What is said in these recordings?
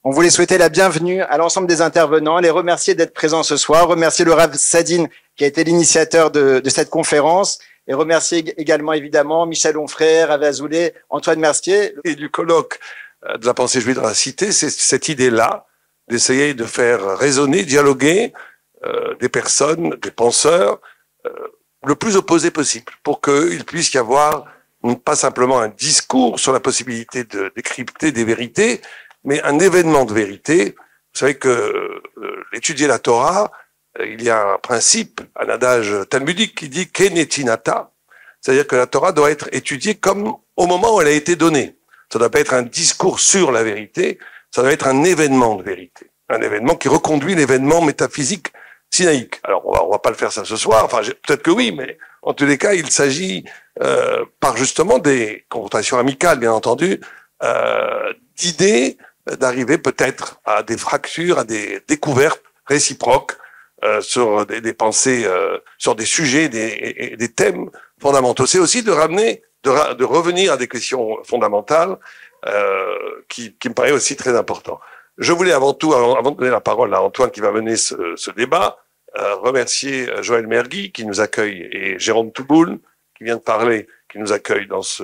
On voulait souhaiter la bienvenue à l'ensemble des intervenants, les remercier d'être présents ce soir, remercier le Rav Sadine qui a été l'initiateur de cette conférence et remercier également évidemment Michel Onfray, Rav Azoulay, Antoine Mercier. Et du colloque de la pensée juive dans la cité, c'est cette idée-là d'essayer de faire résonner, dialoguer des personnes, des penseurs, le plus opposés possible, pour qu'il puisse y avoir pas simplement un discours sur la possibilité de décrypter des vérités, mais un événement de vérité. Vous savez que étudier la Torah, il y a un principe, un adage talmudique qui dit kenetinata, c'est-à-dire que la Torah doit être étudiée comme au moment où elle a été donnée. Ça ne doit pas être un discours sur la vérité, ça doit être un événement de vérité, un événement qui reconduit l'événement métaphysique sinaïque. Alors on va pas le faire ça ce soir, enfin peut-être que oui, mais en tous les cas il s'agit par justement des confrontations amicales, bien entendu, d'idées, d'arriver peut-être à des fractures, à des découvertes réciproques sur des pensées, sur des sujets, des thèmes fondamentaux. C'est aussi de ramener, de revenir à des questions fondamentales qui me paraît aussi très important. Je voulais avant tout, avant de donner la parole à Antoine qui va mener ce débat, remercier Joël Mergui qui nous accueille et Jérôme Touboul qui vient de parler, qui nous accueille dans ce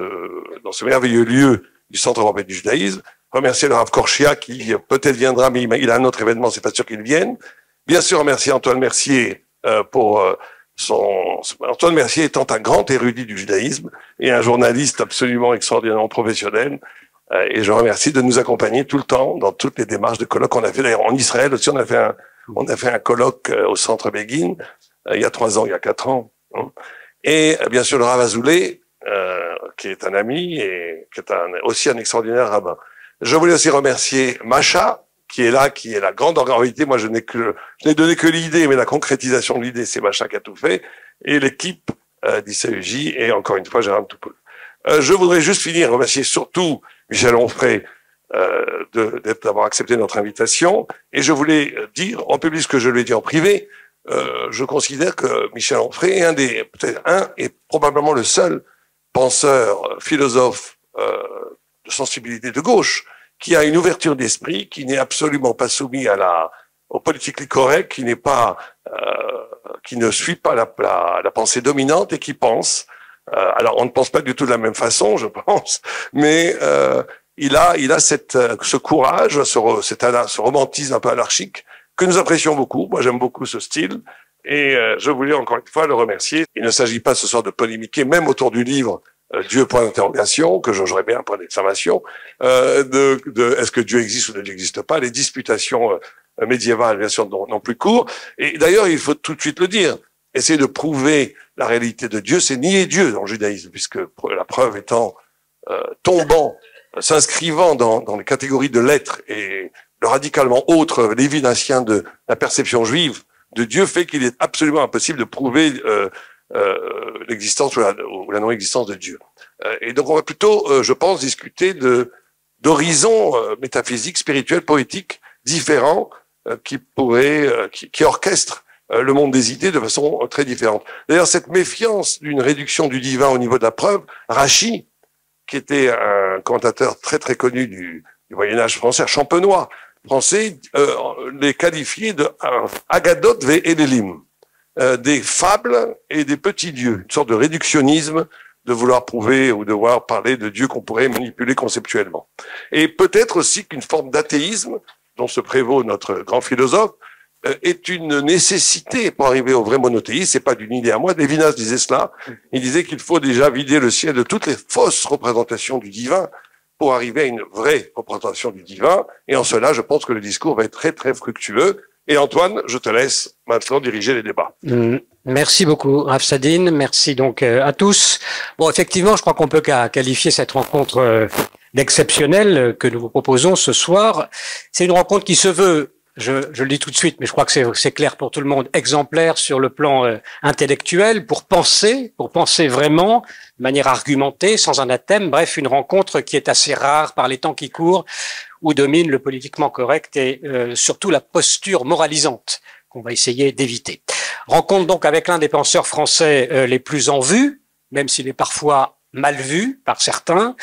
merveilleux lieu du Centre européen du judaïsme. Remercier le Rav Korchia qui peut-être viendra, mais il a un autre événement, c'est pas sûr qu'il vienne. Bien sûr, remercier Antoine Mercier Antoine Mercier étant un grand érudit du judaïsme et un journaliste absolument extraordinairement professionnel. Et je remercie de nous accompagner tout le temps dans toutes les démarches de colloques qu'on a fait. D'ailleurs, en Israël aussi, on a fait un colloque au Centre Begin il y a 3 ans, il y a 4 ans. Et bien sûr, le Rav Azoulay, qui est un ami et qui est aussi un extraordinaire rabbin. Je voulais aussi remercier Macha, qui est là, qui est la grande organisation. Moi, je n'ai donné que l'idée, mais la concrétisation de l'idée, c'est Macha qui a tout fait. Et l'équipe d'ICEJ et encore une fois, Gérard Toupoul. Je voudrais juste finir, remercier surtout Michel Onfray d'avoir accepté notre invitation. Et je voulais dire en public ce que je lui ai dit en privé. Je considère que Michel Onfray est peut-être et probablement le seul penseur, philosophe de sensibilité de gauche, qui a une ouverture d'esprit, qui n'est absolument pas soumis au politically correct, qui ne suit pas la pensée dominante et qui pense. Alors, on ne pense pas du tout de la même façon, je pense, mais il a ce courage, ce romantisme un peu anarchique que nous apprécions beaucoup. Moi, j'aime beaucoup ce style et je voulais encore une fois le remercier. Il ne s'agit pas ce soir de polémiquer, même autour du livre Dieu point d'interrogation, que j'aurais bien un point d'exclamation, est-ce que Dieu existe ou ne n'existe pas, les disputations médiévales, bien sûr, non plus court. Et d'ailleurs, il faut tout de suite le dire, essayer de prouver la réalité de Dieu, c'est nier Dieu dans le judaïsme, puisque la preuve étant tombant, s'inscrivant dans les catégories de l'être et le radicalement autre, lévinassien de la perception juive de Dieu fait qu'il est absolument impossible de prouver l'existence ou la non-existence de Dieu. Et donc on va plutôt, je pense, discuter d'horizons métaphysiques, spirituels, poétiques différents qui orchestrent le monde des idées de façon très différente. D'ailleurs, cette méfiance d'une réduction du divin au niveau de la preuve, Rachi, qui était un commentateur très très connu du Moyen-Âge français, un champenois français, les qualifiait de Agadot ve Elelim, des fables et des petits dieux, une sorte de réductionnisme de vouloir prouver ou de vouloir parler de Dieu qu'on pourrait manipuler conceptuellement. Et peut-être aussi qu'une forme d'athéisme dont se prévaut notre grand philosophe est une nécessité pour arriver au vrai monothéisme. C'est pas d'une idée à moi. Lévinas disait cela. Il disait qu'il faut déjà vider le ciel de toutes les fausses représentations du divin pour arriver à une vraie représentation du divin. Et en cela, je pense que le discours va être très, très fructueux. Et Antoine, je te laisse maintenant diriger les débats. Merci beaucoup, Rav Sadine. Merci donc à tous. Bon, effectivement, je crois qu'on peut qualifier cette rencontre d'exceptionnelle que nous vous proposons ce soir. C'est une rencontre qui se veut, je le dis tout de suite, mais je crois que c'est clair pour tout le monde, exemplaire sur le plan intellectuel, pour penser vraiment de manière argumentée, sans anathème. Bref, une rencontre qui est assez rare par les temps qui courent, où domine le politiquement correct et surtout la posture moralisante qu'on va essayer d'éviter. Rencontre donc avec l'un des penseurs français les plus en vue, même s'il est parfois mal vu par certains,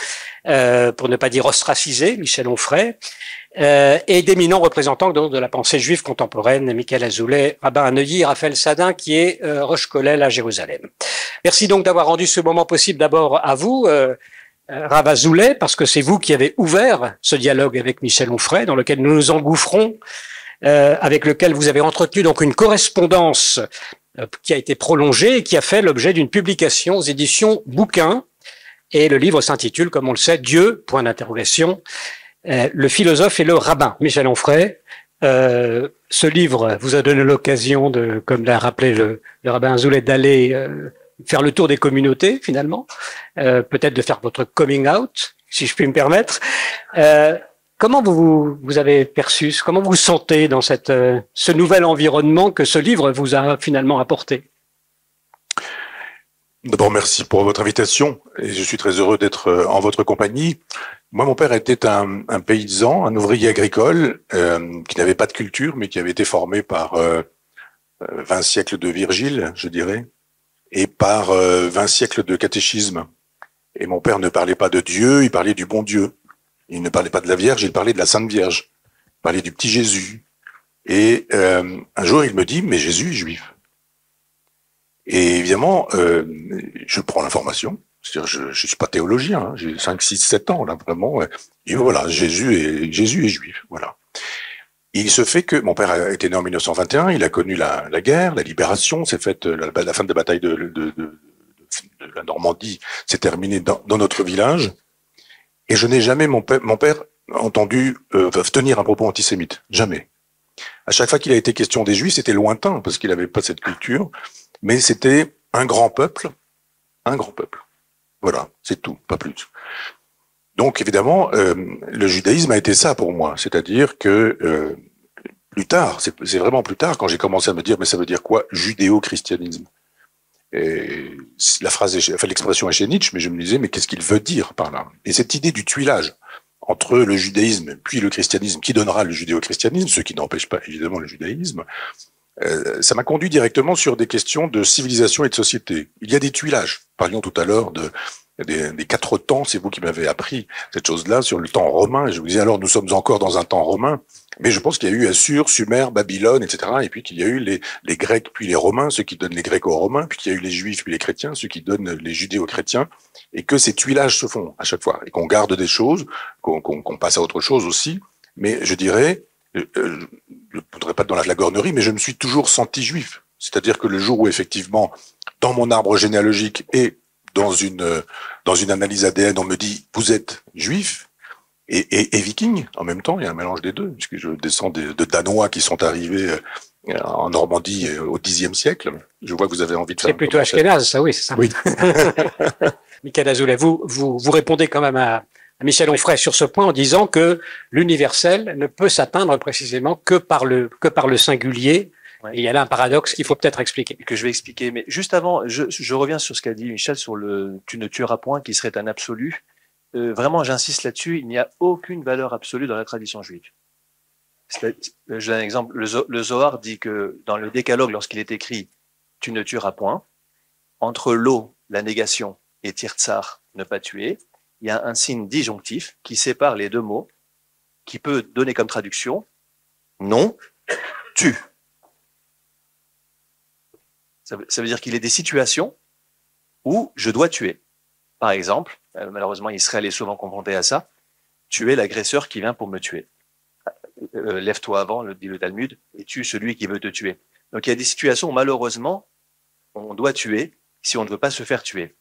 pour ne pas dire ostracisé, Michel Onfray, et d'éminents représentants donc, de la pensée juive contemporaine, Michael Azoulay, Rabbin à Neuilly, Raphaël Sadin, qui est Roche Kollel à Jérusalem. Merci donc d'avoir rendu ce moment possible d'abord à vous, Rav Azoulay, parce que c'est vous qui avez ouvert ce dialogue avec Michel Onfray, dans lequel nous nous engouffrons, avec lequel vous avez entretenu donc une correspondance qui a été prolongée et qui a fait l'objet d'une publication aux éditions Bouquin. Et le livre s'intitule, comme on le sait, Dieu, point d'interrogation, le philosophe et le rabbin. Michel Onfray, ce livre vous a donné l'occasion de, comme l'a rappelé le rabbin Azoulay, d'aller faire le tour des communautés, finalement, peut-être de faire votre coming out, si je puis me permettre. Comment vous avez perçu, comment vous vous sentez dans ce nouvel environnement que ce livre vous a finalement apporté? D'abord, merci pour votre invitation et je suis très heureux d'être en votre compagnie. Moi, mon père était un paysan, un ouvrier agricole qui n'avait pas de culture, mais qui avait été formé par 20 siècles de Virgile, je dirais, et par 20 siècles de catéchisme. Et mon père ne parlait pas de Dieu, il parlait du bon Dieu. Il ne parlait pas de la Vierge, il parlait de la Sainte Vierge. Il parlait du petit Jésus. Et un jour, il me dit, mais Jésus est juif. Et évidemment, je prends l'information. C'est-à-dire, je suis pas théologien, hein, j'ai 5, 6, 7 ans, là, vraiment. Et voilà, Jésus est juif, voilà. Et il se fait que mon père a été né en 1921, il a connu la guerre, la libération, s'est faite la fin de la bataille de la Normandie s'est terminée dans notre village. Et je n'ai jamais mon père entendu tenir un propos antisémite, jamais. À chaque fois qu'il a été question des Juifs, c'était lointain parce qu'il n'avait pas cette culture, mais c'était un grand peuple. Voilà, c'est tout, pas plus. Donc évidemment, le judaïsme a été ça pour moi, c'est-à-dire que plus tard, c'est vraiment plus tard quand j'ai commencé à me dire mais ça veut dire quoi judéo-christianisme. Et l'expression est chez Nietzsche, mais je me disais mais qu'est-ce qu'il veut dire par là? Et cette idée du tuilage entre le judaïsme puis le christianisme, qui donnera le judéo-christianisme, ce qui n'empêche pas évidemment le judaïsme, ça m'a conduit directement sur des questions de civilisation et de société. Il y a des tuilages. Parlions tout à l'heure des 4 temps, c'est vous qui m'avez appris cette chose-là sur le temps romain. Et je vous disais alors nous sommes encore dans un temps romain, mais je pense qu'il y a eu Assur, Sumer, Babylone, etc. Et puis qu'il y a eu les Grecs puis les Romains, ceux qui donnent les Grecs aux Romains, puis qu'il y a eu les Juifs puis les chrétiens, ceux qui donnent les Judéo-chrétiens, et que ces tuilages se font à chaque fois, et qu'on garde des choses, qu'on passe à autre chose aussi. Mais je dirais, je ne voudrais pas être dans la flagornerie, mais je me suis toujours senti juif. C'est-à-dire que le jour où effectivement, dans mon arbre généalogique et dans une analyse ADN, on me dit vous êtes juif et viking en même temps, il y a un mélange des deux, puisque je descends de Danois qui sont arrivés en Normandie au Xe siècle. Je vois que vous avez envie de faire. C'est plutôt ashkénaze, ça, oui, c'est ça. Oui. Michael Azoulay, vous répondez quand même à Michel Onfray sur ce point en disant que l'universel ne peut s'atteindre précisément que par le singulier. Ouais. Et il y a là un paradoxe qu'il faut peut-être expliquer. Que je vais expliquer. Mais juste avant, je reviens sur ce qu'a dit Michel sur le « tu ne tueras point » qui serait un absolu. Vraiment, j'insiste là-dessus, il n'y a aucune valeur absolue dans la tradition juive. J'ai un exemple. Le Zohar dit que dans le Décalogue, lorsqu'il est écrit « tu ne tueras point », entre l'eau, la négation, et tirtsar, ne pas tuer, il y a un signe disjonctif qui sépare les deux mots, qui peut donner comme traduction « non, tue ». Ça veut dire qu'il y a des situations où je dois tuer. Par exemple, malheureusement, Israël est souvent confronté à ça, tuer l'agresseur qui vient pour me tuer. Lève-toi avant, dit le Talmud, et tue celui qui veut te tuer. Donc il y a des situations où malheureusement, on doit tuer si on ne veut pas se faire tuer.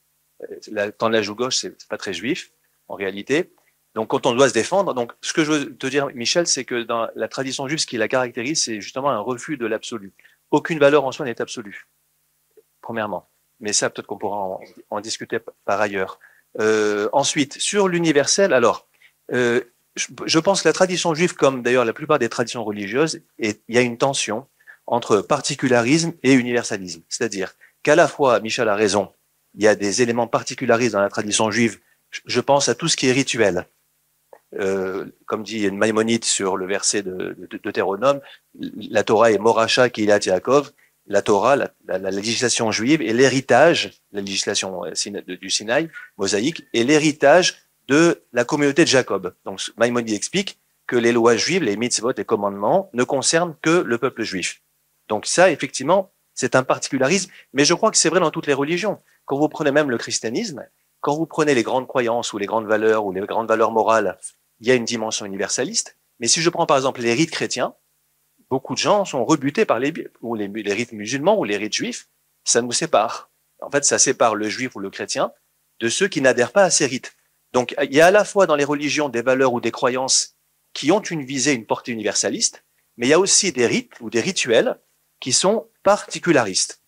Tendre la joue gauche, c'est pas très juif, en réalité. Donc quand on doit se défendre, donc ce que je veux te dire, Michel, c'est que dans la tradition juive, ce qui la caractérise, c'est justement un refus de l'absolu. Aucune valeur en soi n'est absolue. Premièrement. Mais ça, peut-être qu'on pourra en discuter par ailleurs. Ensuite, sur l'universel, alors, je pense que la tradition juive, comme d'ailleurs la plupart des traditions religieuses, il y a une tension entre particularisme et universalisme. C'est-à-dire qu'à la fois, Michel a raison, il y a des éléments particularistes dans la tradition juive. Je pense à tout ce qui est rituel. Comme dit une Maïmonide sur le verset de Deutéronome, la Torah est Moracha Kilat Yaakov. la Torah, la législation juive et l'héritage, la législation du Sinaï, mosaïque, et l'héritage de la communauté de Jacob. Donc Maïmonide explique que les lois juives, les mitzvot, les commandements ne concernent que le peuple juif. Donc ça, effectivement, c'est un particularisme, mais je crois que c'est vrai dans toutes les religions. Quand vous prenez même le christianisme, quand vous prenez les grandes croyances ou les grandes valeurs morales, il y a une dimension universaliste. Mais si je prends par exemple les rites chrétiens, beaucoup de gens sont rebutés par les rites musulmans ou les rites juifs, ça nous sépare. En fait, ça sépare le juif ou le chrétien de ceux qui n'adhèrent pas à ces rites. Donc, il y a à la fois dans les religions des valeurs ou des croyances qui ont une visée, une portée universaliste, mais il y a aussi des rites ou des rituels qui sont particularistes.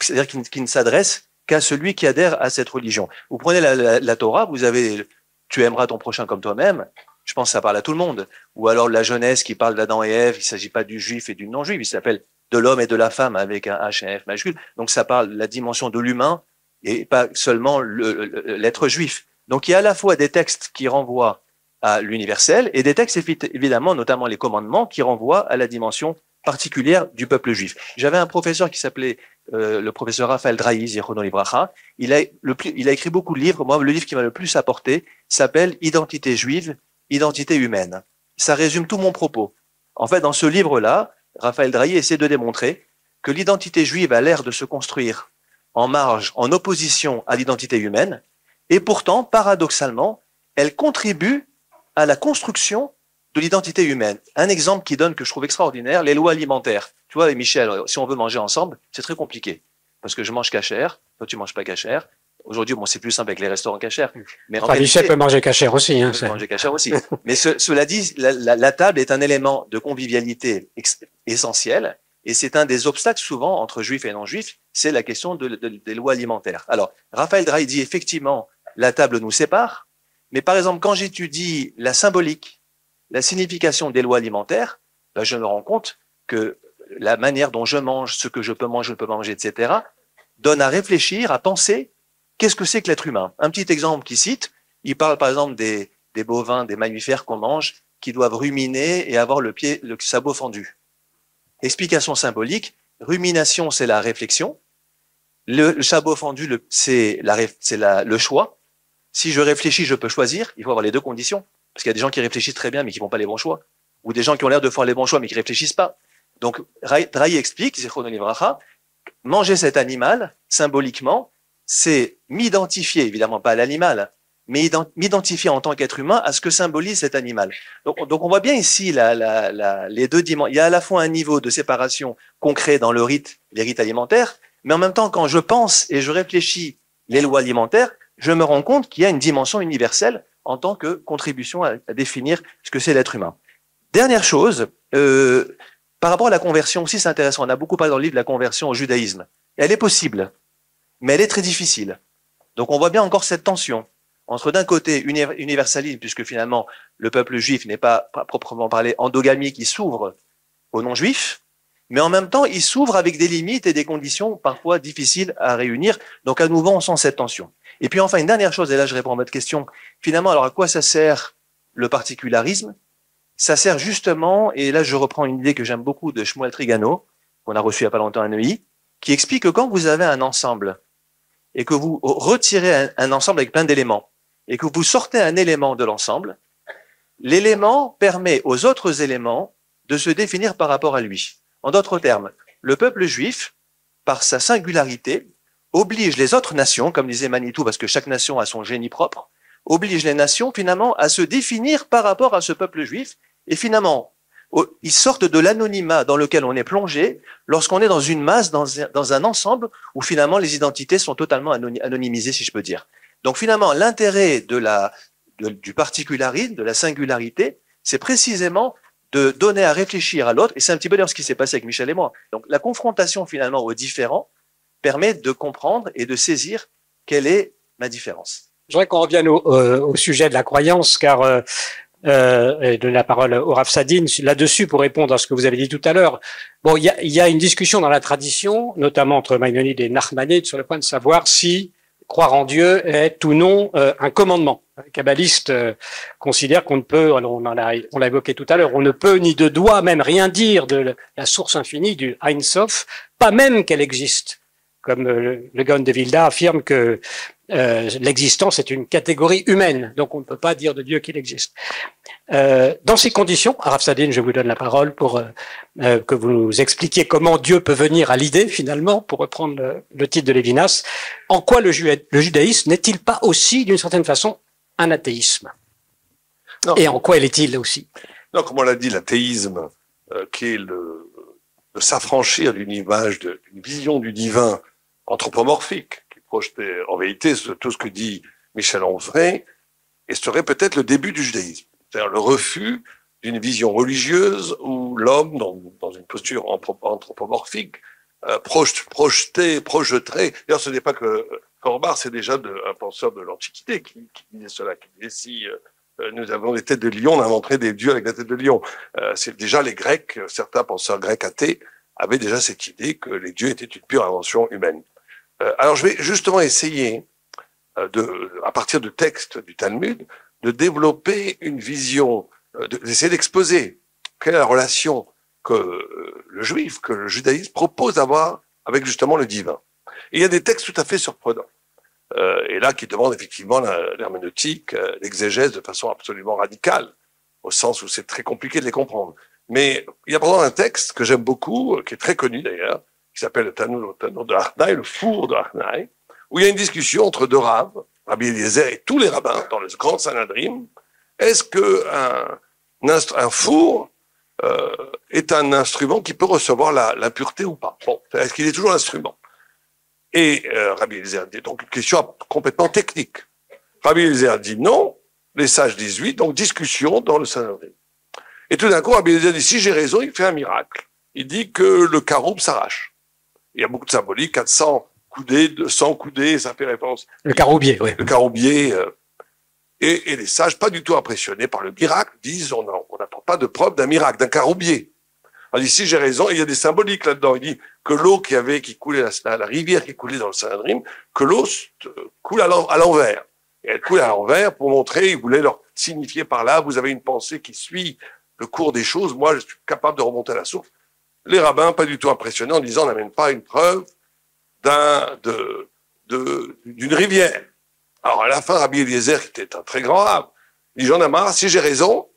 C'est-à-dire qui ne s'adressent qu'à celui qui adhère à cette religion. Vous prenez la Torah, vous avez « tu aimeras ton prochain comme toi-même », je pense que ça parle à tout le monde. Ou alors la Genèse qui parle d'Adam et Ève, il ne s'agit pas du juif et du non-juif, il s'appelle de l'homme et de la femme avec un H et un F majuscule. Donc ça parle de la dimension de l'humain et pas seulement l'être juif. Donc il y a à la fois des textes qui renvoient à l'universel et des textes évidemment, notamment les commandements, qui renvoient à la dimension particulière du peuple juif. J'avais un professeur qui s'appelait le professeur Raphaël Drahi, Zichrono Livracha. Il a écrit beaucoup de livres. Moi, le livre qui m'a le plus apporté s'appelle Identité juive, identité humaine. Ça résume tout mon propos. En fait, dans ce livre-là, Raphaël Drahi essaie de démontrer que l'identité juive a l'air de se construire en marge, en opposition à l'identité humaine, et pourtant, paradoxalement, elle contribue à la construction de l'identité humaine. Un exemple qui donne que je trouve extraordinaire, les lois alimentaires. Tu vois, Michel, si on veut manger ensemble, c'est très compliqué. Parce que je mange cachère, toi tu manges pas cachère. Aujourd'hui, bon, c'est plus simple avec les restaurants cachère. Mais enfin, Michel peut manger cachère aussi. Hein, peut manger cachère aussi. Mais cela dit, la table est un élément de convivialité essentiel. Et c'est un des obstacles souvent entre juifs et non-juifs, c'est la question des lois alimentaires. Alors, Raphaël Drahi dit effectivement, la table nous sépare. Mais par exemple, quand j'étudie la symbolique, la signification des lois alimentaires, ben, je me rends compte que la manière dont je mange, ce que je peux manger, etc., donne à réfléchir, à penser qu'est-ce que c'est que l'être humain. Un petit exemple qu'il cite, il parle par exemple des bovins, des mammifères qu'on mange, qui doivent ruminer et avoir le sabot fendu. Explication symbolique, rumination, c'est la réflexion. Le sabot fendu, c'est le choix. Si je réfléchis, je peux choisir. Il faut avoir les deux conditions. Parce qu'il y a des gens qui réfléchissent très bien, mais qui font pas les bons choix. Ou des gens qui ont l'air de faire les bons choix, mais qui réfléchissent pas. Donc, Drahi explique, Zichrono Livracha, manger cet animal, symboliquement, c'est m'identifier, évidemment pas à l'animal, mais m'identifier en tant qu'être humain à ce que symbolise cet animal. Donc on voit bien ici les deux dimensions. Il y a à la fois un niveau de séparation concret dans le rite, les rites alimentaires, mais en même temps, quand je pense et je réfléchis les lois alimentaires, je me rends compte qu'il y a une dimension universelle en tant que contribution à définir ce que c'est l'être humain. Dernière chose, par rapport à la conversion aussi, c'est intéressant. On a beaucoup parlé dans le livre de la conversion au judaïsme. Et elle est possible, mais elle est très difficile. Donc on voit bien encore cette tension entre d'un côté universalisme, puisque finalement le peuple juif n'est pas proprement parlé endogamique, il s'ouvre aux non-juifs, mais en même temps il s'ouvre avec des limites et des conditions parfois difficiles à réunir. Donc à nouveau on sent cette tension. Et puis enfin une dernière chose, et là je réponds à votre question, finalement alors à quoi ça sert le particularisme? Ça sert justement, et là je reprends une idée que j'aime beaucoup de Shmuel Trigano, qu'on a reçu il n'y a pas longtemps à Neuilly, qui explique que quand vous avez un ensemble, et que vous retirez un ensemble avec plein d'éléments, et que vous sortez un élément de l'ensemble, l'élément permet aux autres éléments de se définir par rapport à lui. En d'autres termes, le peuple juif, par sa singularité, oblige les autres nations, comme disait Manitou, parce que chaque nation a son génie propre, oblige les nations finalement à se définir par rapport à ce peuple juif, et finalement, ils sortent de l'anonymat dans lequel on est plongé lorsqu'on est dans une masse, dans un ensemble où finalement les identités sont totalement anonymisées, si je peux dire. Donc finalement, l'intérêt du particularisme, de la singularité, c'est précisément de donner à réfléchir à l'autre, et c'est un petit peu d'ailleurs ce qui s'est passé avec Michel et moi. Donc la confrontation finalement aux différents permet de comprendre et de saisir quelle est ma différence. Je voudrais qu'on revienne au sujet de la croyance, car et donner la parole au Rav Sadine là-dessus pour répondre à ce que vous avez dit tout à l'heure. Bon, il y a une discussion dans la tradition, notamment entre Maïmonide et Nachmanide, sur le point de savoir si croire en Dieu est ou non un commandement. Les kabbalistes considèrent qu'on ne peut, on l'a évoqué tout à l'heure, on ne peut ni de doigt même rien dire de la source infinie du Ein Sof, pas même qu'elle existe. Comme le Gaon de Vilna affirme que l'existence est une catégorie humaine, donc on ne peut pas dire de Dieu qu'il existe. Dans ces conditions, Rav Sadin, je vous donne la parole pour que vous nous expliquiez comment Dieu peut venir à l'idée, finalement, pour reprendre le titre de Lévinas. En quoi le judaïsme n'est-il pas aussi, d'une certaine façon, un athéisme? Non. Et en quoi est-il aussi? Non, comme on l'a dit, l'athéisme, qui est de s'affranchir d'une image, d'une vision du divin anthropomorphique, qui projetait en vérité tout ce que dit Michel Onfray, et serait peut-être le début du judaïsme. C'est-à-dire le refus d'une vision religieuse où l'homme, dans une posture anthropomorphique, projeterait. D'ailleurs, ce n'est pas que Feuerbach, c'est déjà un penseur de l'Antiquité qui disait cela, qui disait si nous avons des têtes de lion, on inventerait des dieux avec la tête de lion. C'est déjà les Grecs, certains penseurs grecs athées, avaient déjà cette idée que les dieux étaient une pure invention humaine. Alors, je vais justement essayer à partir de textes du Talmud, de développer une vision, d'essayer d'exposer quelle est la relation que le juif, que le judaïsme propose d'avoir avec justement le divin. Et il y a des textes tout à fait surprenants. Et là, qui demandent effectivement l'herméneutique, l'exégèse de façon absolument radicale, au sens où c'est très compliqué de les comprendre. Mais il y a par exemple un texte que j'aime beaucoup, qui est très connu d'ailleurs, qui s'appelle le Tanur de Harnaï, le four de Harnaï, où il y a une discussion entre deux rabbins, Rabbi Eliezer et tous les rabbins dans le grand Sanhedrin. Est-ce que un four est un instrument qui peut recevoir l'impureté ou pas? Bon, est-ce qu'il est toujours l'instrument? Et Rabbi Eliezer dit donc une question complètement technique. Rabbi Eliezer dit non, les sages disent oui, donc discussion dans le Sanhedrin. Et tout d'un coup, Rabbi Eliezer dit si j'ai raison, il fait un miracle. Il dit que le caroube s'arrache. Il y a beaucoup de symbolique, 400 coudées, 200 coudées, ça fait référence. Le caroubier, oui. Le caroubier. Et les sages, pas du tout impressionnés par le miracle, disent on n'apprend pas de preuve d'un miracle, d'un caroubier. On dit si j'ai raison, il y a des symboliques là-dedans. Il dit que l'eau qui coulait, la rivière qui coulait dans le Sanhedrin, que l'eau coule à l'envers. Et elle coule à l'envers pour montrer, il voulait leur signifier par là, vous avez une pensée qui suit le cours des choses, moi je suis capable de remonter à la source. Les rabbins, pas du tout impressionnés, en disant on n'amène pas une preuve d'une rivière. Alors à la fin, Rabbi Eliezer, qui était un très grand rabbin, dit j'en ai marre, si j'ai raison,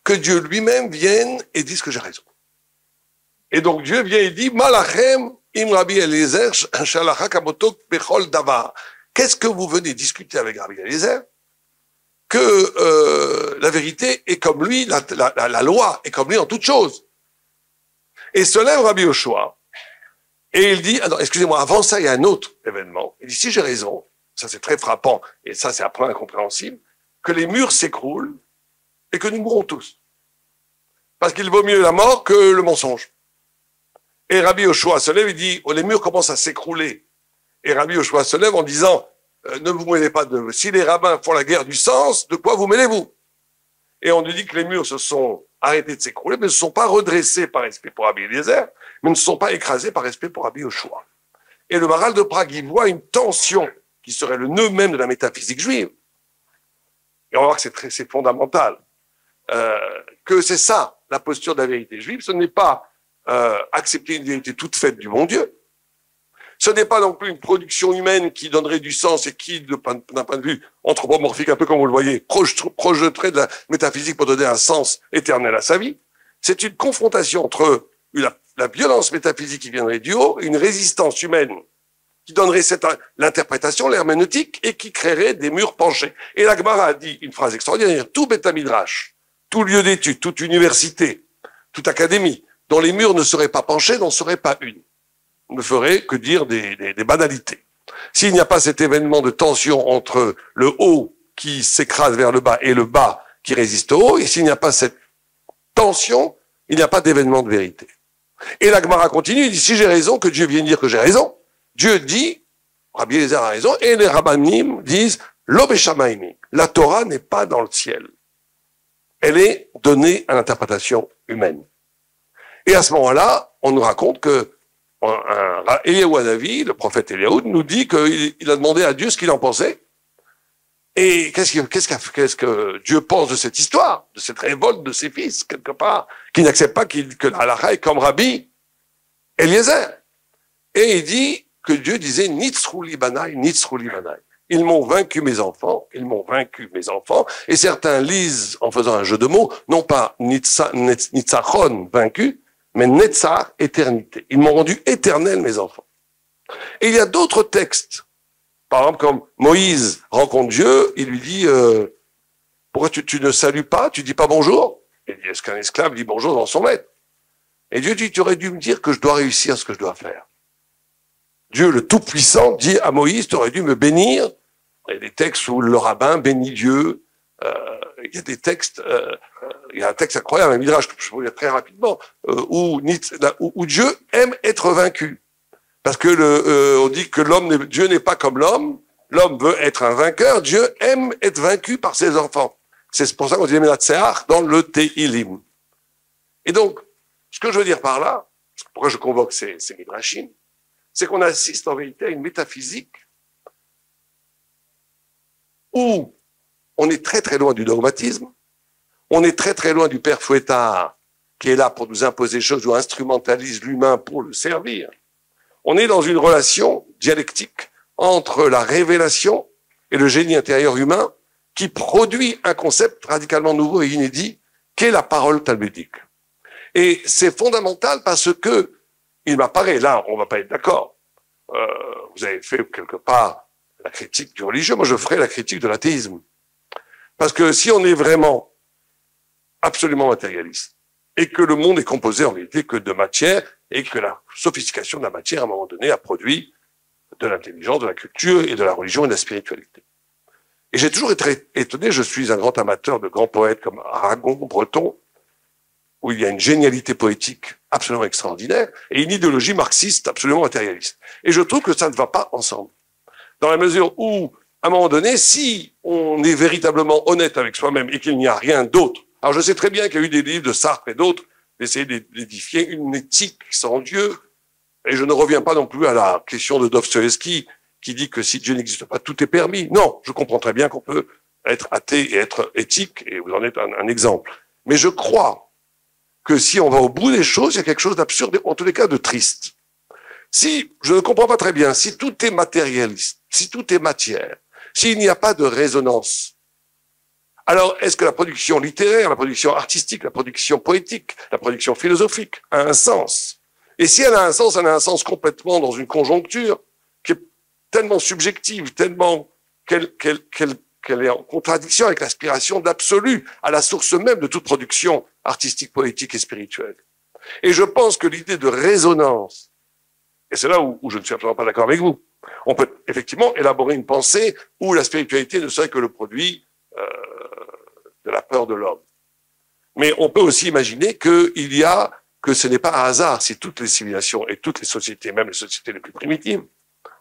que Dieu lui-même vienne et dise que j'ai raison. Et donc Dieu vient et dit Malachem im Rabbi Eliezer shalacha kamoto bechol davar. Qu'est-ce que vous venez discuter avec Rabbi Eliezer? Que la vérité est comme lui, la loi est comme lui en toute chose. Et se lève Rabbi Yoshua, et il dit, alors, excusez-moi, avant ça, il y a un autre événement. Il dit, si j'ai raison, ça c'est très frappant, et ça c'est après incompréhensible, que les murs s'écroulent, et que nous mourrons tous. Parce qu'il vaut mieux la mort que le mensonge. Et Rabbi Yoshua se lève et dit, oh, les murs commencent à s'écrouler. Et Rabbi Yoshua se lève en disant, ne vous mêlez pas de... Si les rabbins font la guerre du sens, de quoi vous mêlez-vous? Et on nous dit que les murs se sont arrêtés de s'écrouler, mais ne se sont pas redressés par respect pour Rabbi Eliezer, mais ne se sont pas écrasés par respect pour Rabbi Yoshua. Et le Maharal de Prague, il voit une tension qui serait le nœud même de la métaphysique juive. Et on va voir que c'est fondamental. Que c'est ça, la posture de la vérité juive. Ce n'est pas accepter une vérité toute faite du bon Dieu. Ce n'est pas non plus une production humaine qui donnerait du sens et qui, d'un point de vue anthropomorphique, un peu comme vous le voyez, projeterait de la métaphysique pour donner un sens éternel à sa vie. C'est une confrontation entre la violence métaphysique qui viendrait du haut et une résistance humaine qui donnerait l'interprétation, l'herméneutique, et qui créerait des murs penchés. Et la Gemara a dit une phrase extraordinaire, tout Beth Midrash, tout lieu d'étude, toute université, toute académie, dont les murs ne seraient pas penchés, n'en serait pas une. On ne ferait que dire des banalités. S'il n'y a pas cet événement de tension entre le haut qui s'écrase vers le bas et le bas qui résiste au haut, et s'il n'y a pas cette tension, il n'y a pas d'événement de vérité. Et la Gemara continue, il dit, si j'ai raison, que Dieu vienne dire que j'ai raison. Dieu dit, Rabbi Eliezer a raison, et les rabbanim disent, lo beshamaimi, la Torah n'est pas dans le ciel. Elle est donnée à l'interprétation humaine. Et à ce moment-là, on nous raconte que Eliyahu Hanavi, le prophète Eliyahu, nous dit qu'il a demandé à Dieu ce qu'il en pensait. Et qu'est-ce que Dieu pense de cette histoire, de cette révolte de ses fils, quelque part, qui n'acceptent pas que la halakha est comme Rabbi Eliezer. Et il dit que Dieu disait, Nitzrou li banai, Nitzrou li banai. Ils m'ont vaincu mes enfants, ils m'ont vaincu mes enfants. Et certains lisent, en faisant un jeu de mots, non pas Nitzachon, vaincu, mais Netzach, éternité. Ils m'ont rendu éternel, mes enfants. Et il y a d'autres textes. Par exemple, comme Moïse rencontre Dieu, il lui dit, pourquoi tu ne salues pas, tu dis pas bonjour? Il dit, est-ce qu'un esclave dit bonjour devant son maître? Et Dieu dit, tu aurais dû me dire que je dois réussir ce que je dois faire. Dieu, le Tout-Puissant, dit à Moïse, tu aurais dû me bénir. Il y a des textes où le rabbin bénit Dieu. Il y a des textes, il y a un texte incroyable, un midrash, je peux vous dire très rapidement, où Dieu aime être vaincu. Parce que on dit que Dieu n'est pas comme l'homme. L'homme veut être un vainqueur. Dieu aime être vaincu par ses enfants. C'est pour ça qu'on dit Menatseach dans le Tehilim. Et donc, ce que je veux dire par là, pourquoi je convoque ces midrashim, c'est qu'on assiste en vérité à une métaphysique où on est très très loin du dogmatisme, on est très très loin du père fouettard qui est là pour nous imposer des choses ou instrumentalise l'humain pour le servir. On est dans une relation dialectique entre la révélation et le génie intérieur humain qui produit un concept radicalement nouveau et inédit qu'est la parole talmudique. Et c'est fondamental parce que il m'apparaît, là, on va pas être d'accord. Vous avez fait quelque part la critique du religieux, moi je ferai la critique de l'athéisme. Parce que si on est vraiment absolument matérialiste, et que le monde est composé en réalité que de matière, et que la sophistication de la matière, à un moment donné, a produit de l'intelligence, de la culture, et de la religion et de la spiritualité. Et j'ai toujours été étonné, je suis un grand amateur de grands poètes comme Aragon, Breton, où il y a une génialité poétique absolument extraordinaire, et une idéologie marxiste absolument matérialiste. Et je trouve que ça ne va pas ensemble. Dans la mesure où, à un moment donné, si on est véritablement honnête avec soi-même et qu'il n'y a rien d'autre, alors je sais très bien qu'il y a eu des livres de Sartre et d'autres, d'essayer d'édifier une éthique sans Dieu, et je ne reviens pas non plus à la question de Dostoïevski, qui dit que si Dieu n'existe pas, tout est permis. Non, je comprends très bien qu'on peut être athée et être éthique, et vous en êtes un exemple. Mais je crois que si on va au bout des choses, il y a quelque chose d'absurde, en tous les cas de triste. Si, je ne comprends pas très bien, si tout est matérialiste, si tout est matière, s'il n'y a pas de résonance, alors est-ce que la production littéraire, la production artistique, la production poétique, la production philosophique a un sens? Et si elle a un sens complètement dans une conjoncture qui est tellement subjective, tellement qu'elle est en contradiction avec l'aspiration d'absolu, à la source même de toute production artistique, poétique et spirituelle. Et je pense que l'idée de résonance, et c'est là où je ne suis absolument pas d'accord avec vous, on peut effectivement élaborer une pensée où la spiritualité ne serait que le produit de la peur de l'homme. Mais on peut aussi imaginer que ce n'est pas un hasard si toutes les civilisations et toutes les sociétés, même les sociétés les plus primitives,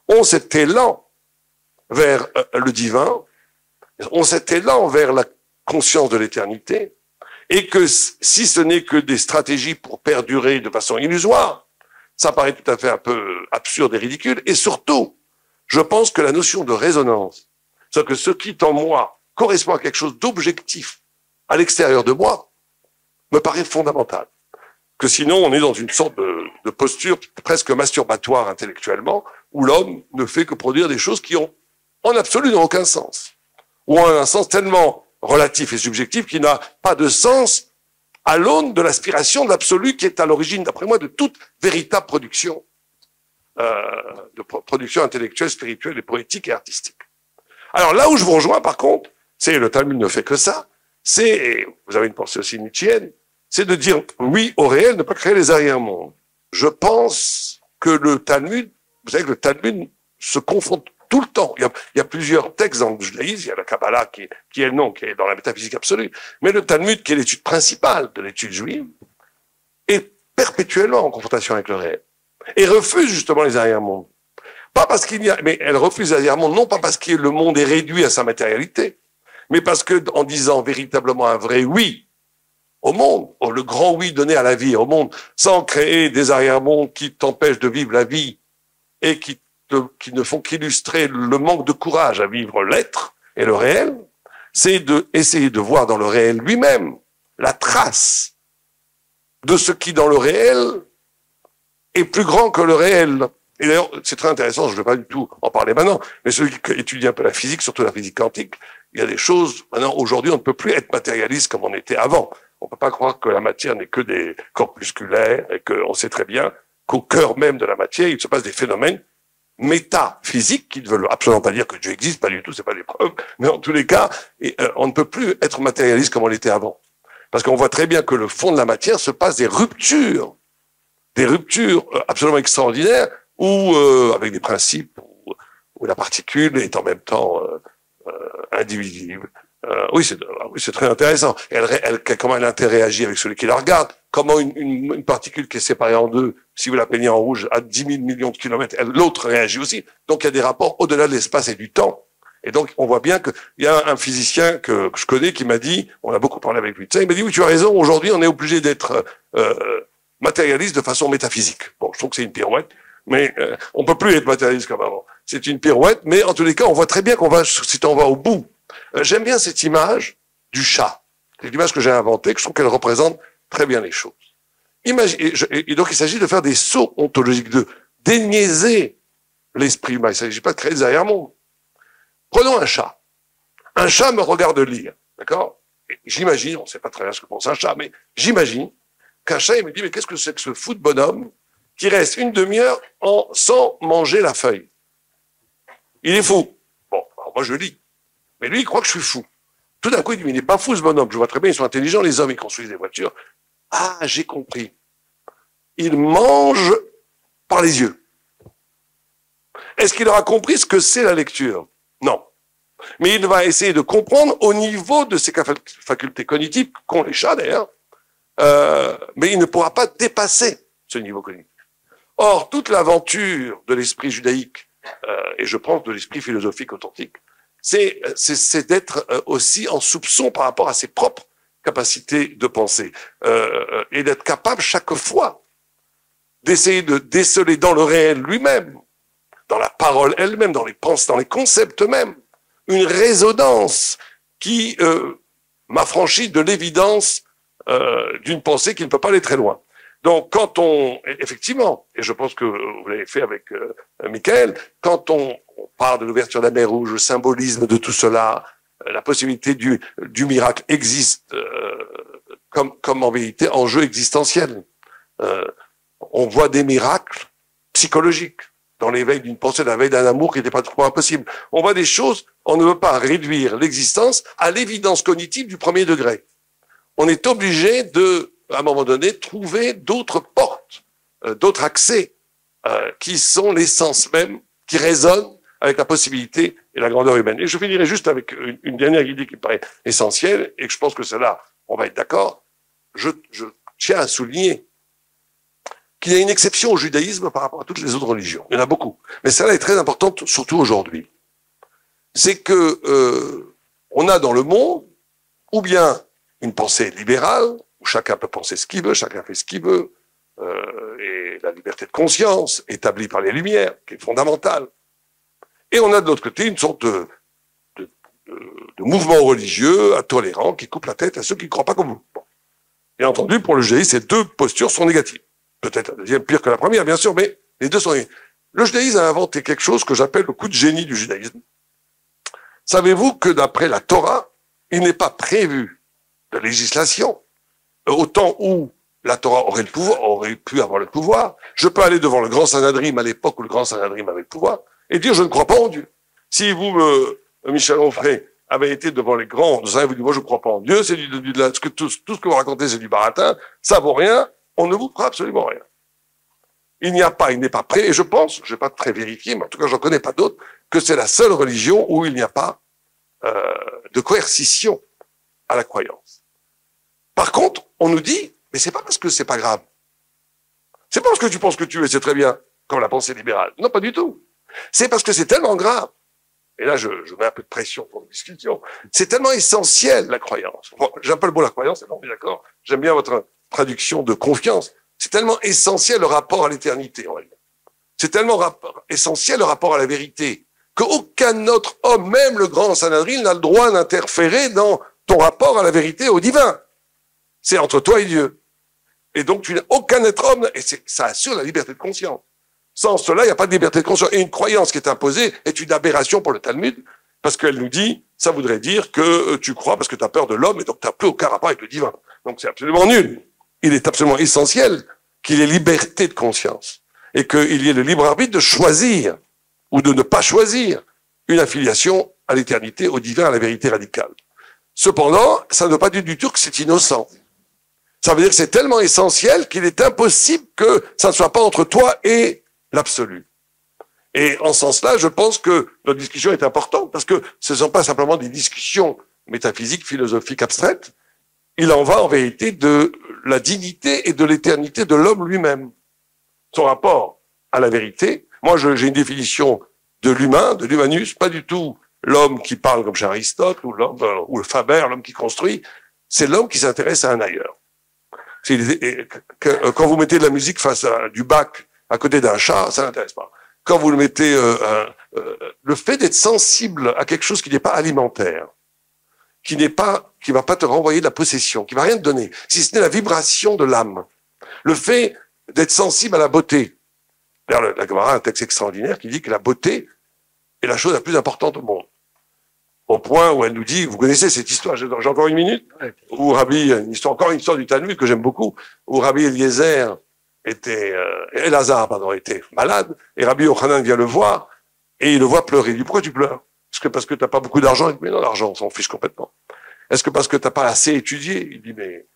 ont cet élan vers le divin, ont cet élan vers la conscience de l'éternité, et que si ce n'est que des stratégies pour perdurer de façon illusoire, ça paraît tout à fait un peu absurde et ridicule. Et surtout, je pense que la notion de résonance, c'est-à-dire que ce qui est en moi correspond à quelque chose d'objectif à l'extérieur de moi, me paraît fondamental. Que sinon, on est dans une sorte de posture presque masturbatoire intellectuellement, où l'homme ne fait que produire des choses qui ont, en absolu, n'ont aucun sens. Ou ont un sens tellement relatif et subjectif qui n'a pas de sens à l'aune de l'aspiration de l'absolu qui est à l'origine, d'après moi, de toute véritable production, production intellectuelle, spirituelle et poétique et artistique. Alors là où je vous rejoins, par contre, c'est le Talmud ne fait que ça, c'est, vous avez une pensée aussi nietzschéenne, c'est de dire oui au réel, ne pas créer les arrière-mondes. Je pense que le Talmud, vous savez que le Talmud se confond tout le temps. Il y a plusieurs textes dans le judaïsme, il y a la Kabbalah qui est le nom, qui est dans la métaphysique absolue, mais le Talmud, qui est l'étude principale de l'étude juive, est perpétuellement en confrontation avec le réel. Et refuse justement les arrière-mondes. Pas parce qu'il y a, mais elle refuse les arrière-mondes, non pas parce que le monde est réduit à sa matérialité, mais parce que, en disant véritablement un vrai oui au monde, le grand oui donné à la vie, au monde, sans créer des arrière-mondes qui t'empêchent de vivre la vie et qui ne font qu'illustrer le manque de courage à vivre l'être et le réel, c'est d'essayer de voir dans le réel lui-même la trace de ce qui, dans le réel, est plus grand que le réel. Et d'ailleurs, c'est très intéressant, je ne vais pas du tout en parler maintenant, mais celui qui étudie un peu la physique, surtout la physique quantique, il y a des choses, maintenant, aujourd'hui, on ne peut plus être matérialiste comme on était avant. On ne peut pas croire que la matière n'est que des corpusculaires et qu'on sait très bien qu'au cœur même de la matière, il se passe des phénomènes métaphysiques qui ne veulent absolument pas dire que Dieu existe, pas du tout, c'est pas des preuves, mais en tous les cas, on ne peut plus être matérialiste comme on l'était avant. Parce qu'on voit très bien que le fond de la matière se passe des ruptures absolument extraordinaires, où avec des principes où la particule est en même temps indivisible. Oui, c'est très intéressant. Comment elle interagit avec celui qui la regarde, comment une particule qui est séparée en deux, si vous la peignez en rouge, à 10 000 millions de kilomètres, l'autre réagit aussi. Donc il y a des rapports au-delà de l'espace et du temps. Et donc on voit bien qu'il y a un physicien que je connais qui m'a dit, on a beaucoup parlé avec lui de ça, il m'a dit oui, tu as raison, aujourd'hui on est obligé d'être matérialiste de façon métaphysique. Bon, je trouve que c'est une pirouette, mais on peut plus être matérialiste comme avant. C'est une pirouette, mais en tous les cas, on voit très bien si on va au bout. J'aime bien cette image du chat. C'est une image que j'ai inventée, que je trouve qu'elle représente très bien les choses. Et donc, il s'agit de faire des sauts ontologiques, de déniaiser l'esprit humain. Il ne s'agit pas de créer des arrière-mondes. Prenons un chat. Un chat me regarde lire, d'accord? J'imagine, on ne sait pas très bien ce que pense un chat, mais j'imagine qu'un chat, il me dit, mais qu'est-ce que c'est que ce fou de bonhomme qui reste une demi-heure sans manger la feuille? Il est fou. Bon, alors moi je lis. Mais lui, il croit que je suis fou. Tout d'un coup, il dit, mais il n'est pas fou ce bonhomme. Je vois très bien, ils sont intelligents, les hommes, ils construisent des voitures. Ah, j'ai compris. Il mange par les yeux. Est-ce qu'il aura compris ce que c'est la lecture? Non. Mais il va essayer de comprendre au niveau de ses facultés cognitives, qu'ont les chats d'ailleurs, mais il ne pourra pas dépasser ce niveau cognitif. Or, toute l'aventure de l'esprit judaïque, et je pense de l'esprit philosophique authentique, c'est d'être aussi en soupçon par rapport à ses propres capacités de penser, et d'être capable chaque fois d'essayer de déceler dans le réel lui-même, dans la parole elle-même, dans les pensées, dans les concepts eux-mêmes, une résonance qui m'affranchit de l'évidence d'une pensée qui ne peut pas aller très loin. Donc, effectivement, et je pense que vous l'avez fait avec Michael, quand on parle de l'ouverture de la mer Rouge, le symbolisme de tout cela, la possibilité du miracle existe comme en vérité enjeu existentiel. On voit des miracles psychologiques dans l'éveil d'une pensée, l'éveil d'un amour qui n'était pas trop impossible. On voit des choses, on ne veut pas réduire l'existence à l'évidence cognitive du premier degré. On est obligé à un moment donné, trouver d'autres portes, d'autres accès, qui sont l'essence même, qui résonnent avec la possibilité et la grandeur humaine. Et je finirai juste avec une dernière idée qui me paraît essentielle, et que je pense que celle-là, on va être d'accord. Je tiens à souligner qu'il y a une exception au judaïsme par rapport à toutes les autres religions. Il y en a beaucoup. Mais celle-là est très importante, surtout aujourd'hui. C'est que on a dans le monde, ou bien une pensée libérale, où chacun peut penser ce qu'il veut, chacun fait ce qu'il veut, et la liberté de conscience établie par les Lumières, qui est fondamentale. Et on a de l'autre côté une sorte de mouvement religieux intolérant qui coupe la tête à ceux qui ne croient pas comme vous. Bon. Bien entendu, pour le judaïsme, ces deux postures sont négatives. Peut-être la deuxième pire que la première, bien sûr, mais les deux sont négatives. Le judaïsme a inventé quelque chose que j'appelle le coup de génie du judaïsme. Savez-vous que d'après la Torah, il n'est pas prévu de législation au temps où la Torah aurait pu avoir le pouvoir. Je peux aller devant le grand Sanhedrin à l'époque où le grand Sanhedrin avait le pouvoir et dire je ne crois pas en Dieu. Si vous, Michel Onfray, avez été devant les grands, vous avez dit moi je ne crois pas en Dieu, c'est tout ce que vous racontez c'est du baratin, ça vaut rien, on ne vous fera absolument rien. Il n'est pas prêt, et je pense, je ne vais pas très vérifier, mais en tout cas, j'en connais pas d'autres, que c'est la seule religion où il n'y a pas de coercition à la croyance. Par contre, on nous dit, mais c'est pas parce que c'est pas grave. C'est pas parce que tu penses que tu es, c'est très bien, comme la pensée libérale. Non, pas du tout. C'est parce que c'est tellement grave et là je mets un peu de pression pour la discussion, c'est tellement essentiel la croyance. Bon, j'aime pas le mot la croyance, non, mais d'accord, j'aime bien votre traduction de confiance. C'est tellement essentiel le rapport à l'éternité, en réalité. C'est tellement essentiel le rapport à la vérité qu'aucun autre homme, même le grand Sanhedrin, n'a le droit d'interférer dans ton rapport à la vérité, au divin. C'est entre toi et Dieu. Et donc, tu n'as aucun être homme, et ça assure la liberté de conscience. Sans cela, il n'y a pas de liberté de conscience. Et une croyance qui est imposée est une aberration pour le Talmud, parce qu'elle nous dit, ça voudrait dire que tu crois parce que tu as peur de l'homme, et donc tu n'as plus aucun rapport avec le divin. Donc c'est absolument nul. Il est absolument essentiel qu'il y ait liberté de conscience, et qu'il y ait le libre arbitre de choisir, ou de ne pas choisir, une affiliation à l'éternité, au divin, à la vérité radicale. Cependant, ça ne veut pas dire du tout que c'est innocent. Ça veut dire que c'est tellement essentiel qu'il est impossible que ça ne soit pas entre toi et l'absolu. Et en ce sens-là, je pense que notre discussion est importante, parce que ce ne sont pas simplement des discussions métaphysiques, philosophiques, abstraites. Il en va en vérité de la dignité et de l'éternité de l'homme lui-même. Son rapport à la vérité. Moi, j'ai une définition de l'humain, de l'humanus, pas du tout l'homme qui parle comme chez Aristote, ou le Faber, l'homme qui construit. C'est l'homme qui s'intéresse à un ailleurs. Quand vous mettez de la musique face à du Bach à côté d'un chat, ça n'intéresse pas. Quand vous le mettez, le fait d'être sensible à quelque chose qui n'est pas alimentaire, qui va pas te renvoyer de la possession, qui va rien te donner, si ce n'est la vibration de l'âme. Le fait d'être sensible à la beauté. D'ailleurs, la Gemara a un texte extraordinaire qui dit que la beauté est la chose la plus importante au monde. Au point où elle nous dit, vous connaissez cette histoire, j'ai encore une minute, où encore une histoire du Talmud que j'aime beaucoup, où Rabbi Eliezer Elazar était malade, et Rabbi Yochanan vient le voir, et il le voit pleurer. Il dit, pourquoi tu pleures? Est-ce que parce que t'as pas beaucoup d'argent? Il dit, mais non, l'argent, on s'en fiche complètement. Est-ce que parce que t'as pas assez étudié? Il dit, mais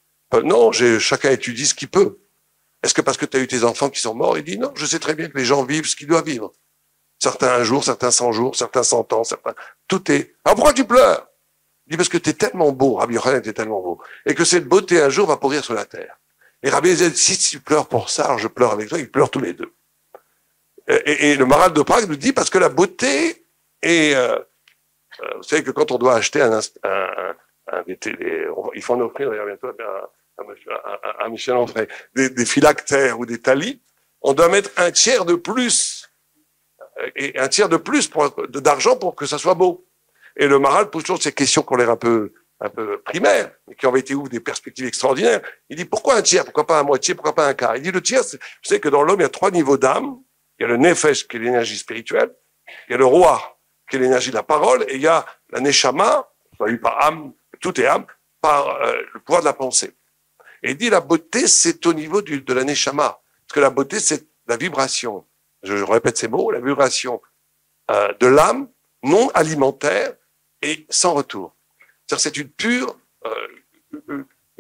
non, chacun étudie ce qu'il peut. Est-ce que parce que tu as eu tes enfants qui sont morts? Il dit, non, je sais très bien que les gens vivent ce qu'ils doivent vivre. Certains un jour, certains 100 jours, certains 100 ans, certains... Tout est... Alors pourquoi tu pleures? Il dit, parce que tu es tellement beau, Rabbi Yochanan était tellement beau, et que cette beauté un jour va pourrir sur la terre. Et Rabbi Eliezer dit, si tu pleures pour ça, alors je pleure avec toi, ils pleurent tous les deux. Et le Maharal de Prague nous dit, parce que la beauté est... vous savez que quand on doit acheter il faut en offrir d'ailleurs bientôt à Michel Onfray, des phylactères ou des talis, on doit mettre un tiers de plus d'argent pour que ça soit beau. Et le Maharal pose toujours ces questions qui ont l'air un peu primaires, mais qui ont été des perspectives extraordinaires. Il dit, pourquoi un tiers? Pourquoi pas un moitié? Pourquoi pas un quart? Il dit, le tiers, vous savez que dans l'homme, il y a 3 niveaux d'âme. Il y a le nefesh, qui est l'énergie spirituelle. Il y a le roi, qui est l'énergie de la parole. Et il y a la neshama, traduit par âme, tout est âme, par le pouvoir de la pensée. Et il dit, la beauté, c'est au niveau de la neshama. Parce que la beauté, c'est la vibration. Je répète ces mots, la vibration de l'âme, non alimentaire et sans retour. C'est-à-dire c'est une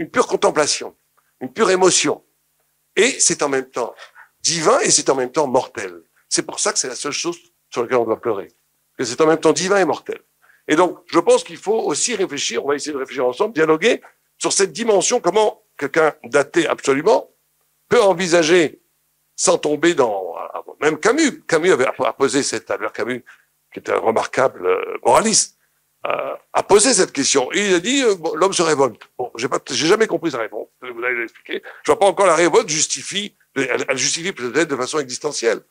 pure contemplation, une pure émotion. Et c'est en même temps divin et c'est en même temps mortel. C'est pour ça que c'est la seule chose sur laquelle on doit pleurer. Que c'est en même temps divin et mortel. Et donc, je pense qu'il faut aussi réfléchir, on va essayer de réfléchir ensemble, dialoguer sur cette dimension, comment quelqu'un d'athée absolument peut envisager, sans tomber dans... Même Camus a posé Albert Camus, qui était un remarquable moraliste, a posé cette question. Et il a dit, l'homme se révolte. Bon, j'ai jamais compris sa réponse, vous allez l'expliquer. Je vois pas encore la révolte elle justifie peut-être de façon existentielle.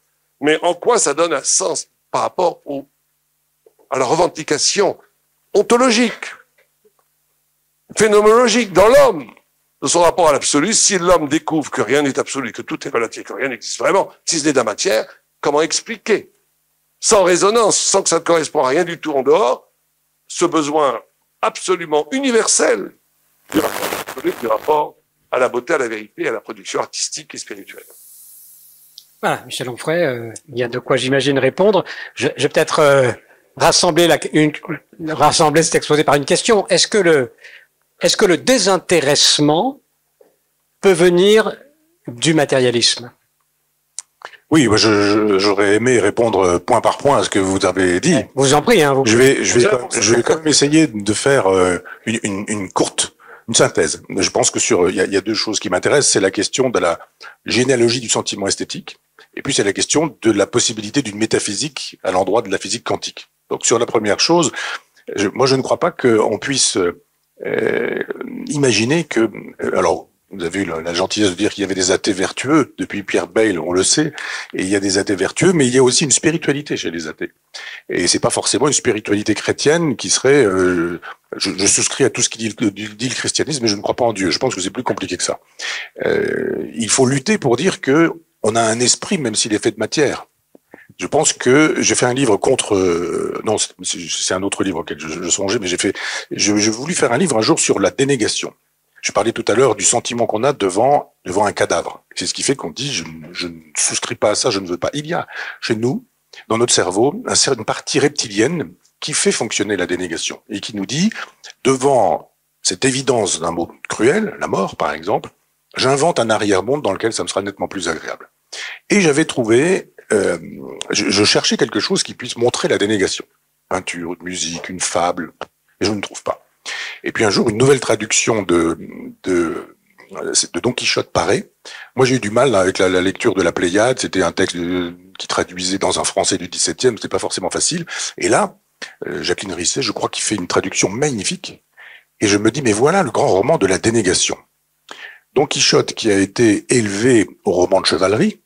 Mais en quoi ça donne un sens par rapport à la revendication ontologique, phénoménologique dans l'homme, de son rapport à l'absolu? Si l'homme découvre que rien n'est absolu, que tout est relatif, que rien n'existe vraiment, si ce n'est de la matière, comment expliquer, sans résonance, sans que ça ne corresponde à rien du tout en dehors, ce besoin absolument universel du rapport à la beauté, à la vérité, à la production artistique et spirituelle? Voilà, Michel Onfray, il y a de quoi, j'imagine, répondre. Je vais peut-être rassembler cet exposé par une question. Est-ce que le désintéressement peut venir du matérialisme? Oui, moi j'aurais aimé répondre point par point à ce que vous avez dit. Vous en prie, hein. Je vais quand même essayer de faire une synthèse. Je pense que il y a 2 choses qui m'intéressent. C'est la question de la généalogie du sentiment esthétique, et puis c'est la question de la possibilité d'une métaphysique à l'endroit de la physique quantique. Donc sur la première chose, moi je ne crois pas qu'on puisse imaginer que... alors, vous avez eu la gentillesse de dire qu'il y avait des athées vertueux. Depuis Pierre Bayle, on le sait. Et il y a des athées vertueux, mais il y a aussi une spiritualité chez les athées. Et c'est pas forcément une spiritualité chrétienne qui serait... je souscris à tout ce qui dit le christianisme, mais je ne crois pas en Dieu. Je pense que c'est plus compliqué que ça. Il faut lutter pour dire que on a un esprit, même s'il est fait de matière. Je pense que j'ai fait un livre contre... non, c'est un autre livre auquel je songeais, mais j'ai voulu faire un livre un jour sur la dénégation. Je parlais tout à l'heure du sentiment qu'on a devant un cadavre. C'est ce qui fait qu'on dit je ne souscris pas à ça, je ne veux pas. Il y a chez nous, dans notre cerveau, une partie reptilienne qui fait fonctionner la dénégation et qui nous dit, devant cette évidence d'un mot cruel, la mort par exemple, j'invente un arrière-monde dans lequel ça me sera nettement plus agréable. Et j'avais trouvé, je cherchais quelque chose qui puisse montrer la dénégation. Peinture, musique, une fable, et je ne trouve pas. Et puis un jour, une nouvelle traduction de Don Quichotte paraît. Moi, j'ai eu du mal avec la lecture de la Pléiade. C'était un texte qui traduisait dans un français du XVIIe. C'était pas forcément facile. Et là, Jacqueline Risset, je crois qu'il fait une traduction magnifique. Et je me dis, mais voilà le grand roman de la dénégation. Don Quichotte, qui a été élevé au roman de chevalerie,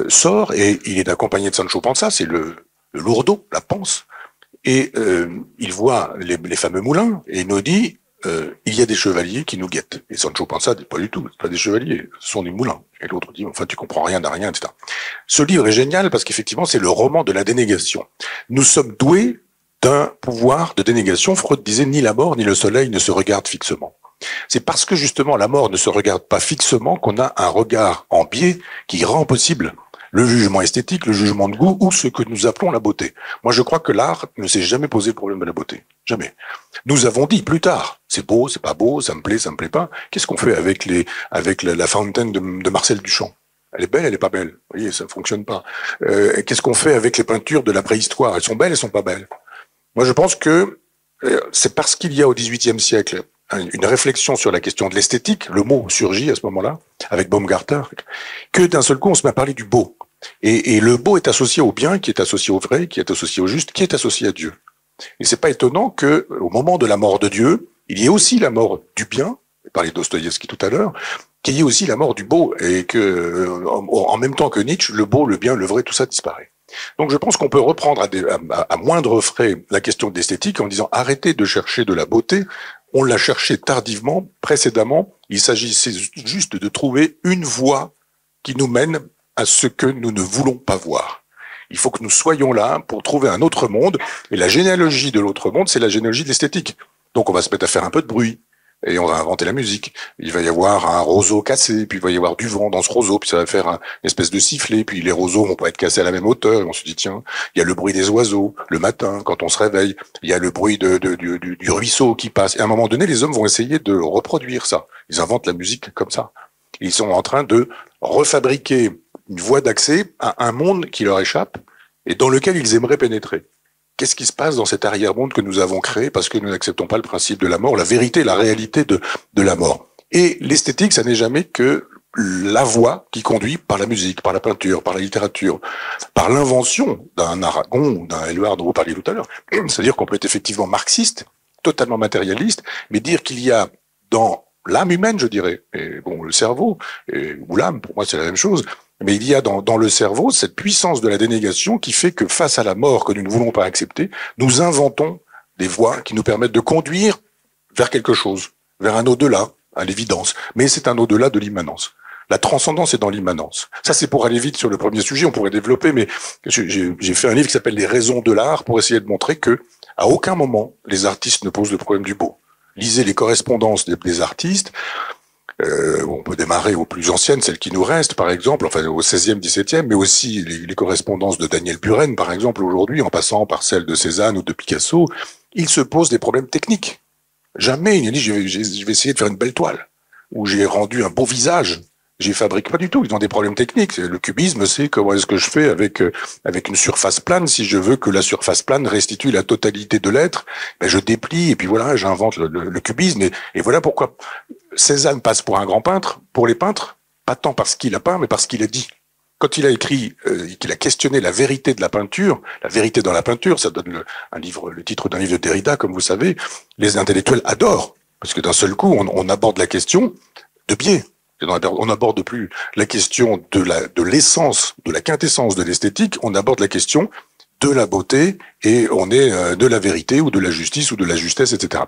sort et il est accompagné de Sancho Panza, c'est le lourdeau, la panse. Et il voit les fameux moulins et il nous dit il y a des chevaliers qui nous guettent. Et Sancho Panza dit pas du tout, c'est pas des chevaliers, ce sont des moulins. Et l'autre dit enfin tu comprends rien d'un rien, etc. Ce livre est génial parce qu'effectivement c'est le roman de la dénégation. Nous sommes doués d'un pouvoir de dénégation. Freud disait ni la mort ni le soleil ne se regardent fixement. C'est parce que justement la mort ne se regarde pas fixement qu'on a un regard en biais qui rend possible le jugement esthétique, le jugement de goût ou ce que nous appelons la beauté. Moi, je crois que l'art ne s'est jamais posé le problème de la beauté. Jamais. Nous avons dit plus tard, c'est beau, c'est pas beau, ça me plaît pas. Qu'est-ce qu'on fait avec la fontaine de Marcel Duchamp? Elle est belle, elle est pas belle. Vous voyez, ça fonctionne pas. Qu'est-ce qu'on fait avec les peintures de la préhistoire? Elles sont belles, elles sont pas belles. Moi, je pense que c'est parce qu'il y a au XVIIIe siècle une réflexion sur la question de l'esthétique, le mot surgit à ce moment-là, avec Baumgarten, que d'un seul coup on se met à parler du beau. Et le beau est associé au bien, qui est associé au vrai, qui est associé au juste, qui est associé à Dieu. Et c'est pas étonnant que, au moment de la mort de Dieu, il y ait aussi la mort du bien, j'ai parlé de Dostoïevski tout à l'heure, qu'il y ait aussi la mort du beau, et que, en même temps que Nietzsche, le beau, le bien, le vrai, tout ça disparaît. Donc je pense qu'on peut reprendre à moindre frais la question de l'esthétique en disant arrêtez de chercher de la beauté. On l'a cherché tardivement, précédemment. Il s'agissait juste de trouver une voie qui nous mène à ce que nous ne voulons pas voir. Il faut que nous soyons là pour trouver un autre monde. Et la généalogie de l'autre monde, c'est la généalogie de l'esthétique. Donc on va se mettre à faire un peu de bruit. Et on va inventer la musique. Il va y avoir un roseau cassé, puis il va y avoir du vent dans ce roseau, puis ça va faire une espèce de sifflet, puis les roseaux vont pas être cassés à la même hauteur. Et on se dit, tiens, il y a le bruit des oiseaux le matin, quand on se réveille. Il y a le bruit du ruisseau qui passe. Et à un moment donné, les hommes vont essayer de reproduire ça. Ils inventent la musique comme ça. Ils sont en train de refabriquer une voie d'accès à un monde qui leur échappe et dans lequel ils aimeraient pénétrer. Qu'est-ce qui se passe dans cet arrière-monde que nous avons créé parce que nous n'acceptons pas le principe de la mort, la vérité, la réalité de la mort. Et l'esthétique, ça n'est jamais que la voie qui conduit par la musique, par la peinture, par la littérature, par l'invention d'un Aragon ou d'un Éluard dont vous parliez tout à l'heure. C'est-à-dire qu'on peut être effectivement marxiste, totalement matérialiste, mais dire qu'il y a dans l'âme humaine, je dirais, et bon, le cerveau, ou l'âme, pour moi c'est la même chose, mais il y a dans le cerveau cette puissance de la dénégation qui fait que face à la mort que nous ne voulons pas accepter, nous inventons des voies qui nous permettent de conduire vers quelque chose, vers un au-delà, à l'évidence. Mais c'est un au-delà de l'immanence. La transcendance est dans l'immanence. Ça, c'est pour aller vite sur le premier sujet, on pourrait développer, mais j'ai fait un livre qui s'appelle Les raisons de l'art pour essayer de montrer que à aucun moment les artistes ne posent le problème du beau. Lisez les correspondances des artistes. On peut démarrer aux plus anciennes, celles qui nous restent, par exemple, enfin au 16e, 17e, mais aussi les correspondances de Daniel Buren, par exemple, aujourd'hui, en passant par celles de Cézanne ou de Picasso. Il se pose des problèmes techniques. Jamais il n'a dit je vais essayer de faire une belle toile, ou j'ai rendu un beau visage. J'y fabrique pas du tout. Ils ont des problèmes techniques. Le cubisme, c'est comment est-ce que je fais avec une surface plane. Si je veux que la surface plane restitue la totalité de l'être, ben je déplie et puis voilà, j'invente le cubisme. Et voilà pourquoi Cézanne passe pour un grand peintre. Pour les peintres, pas tant parce qu'il a peint, mais parce qu'il a dit. quand il a écrit, qu'il a questionné la vérité de la peinture, la vérité dans la peinture, ça donne le titre d'un livre de Derrida, comme vous savez, les intellectuels adorent, parce que d'un seul coup, on aborde la question de biais. On n'aborde plus la question de l'essence, de la quintessence de l'esthétique, on aborde la question de la beauté et on est de la vérité ou de la justice ou de la justesse, etc.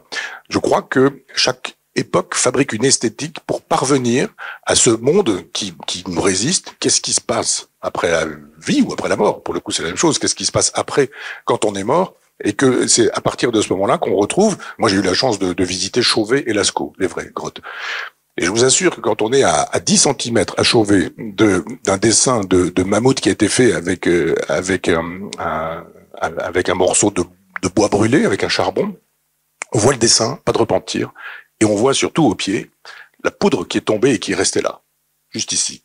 Je crois que chaque époque fabrique une esthétique pour parvenir à ce monde qui nous résiste. Qu'est-ce qui se passe après la vie ou après la mort? Pour le coup, c'est la même chose. Qu'est-ce qui se passe après, quand on est mort? Et que c'est à partir de ce moment-là qu'on retrouve. Moi, j'ai eu la chance de visiter Chauvet et Lascaux, les vraies grottes. Et je vous assure que quand on est à 10 centimètres à Chauvet d'un dessin de mammouth qui a été fait avec un morceau de bois brûlé, avec un charbon, on voit le dessin, pas de repentir, et on voit surtout au pied la poudre qui est tombée et qui est restée là, juste ici.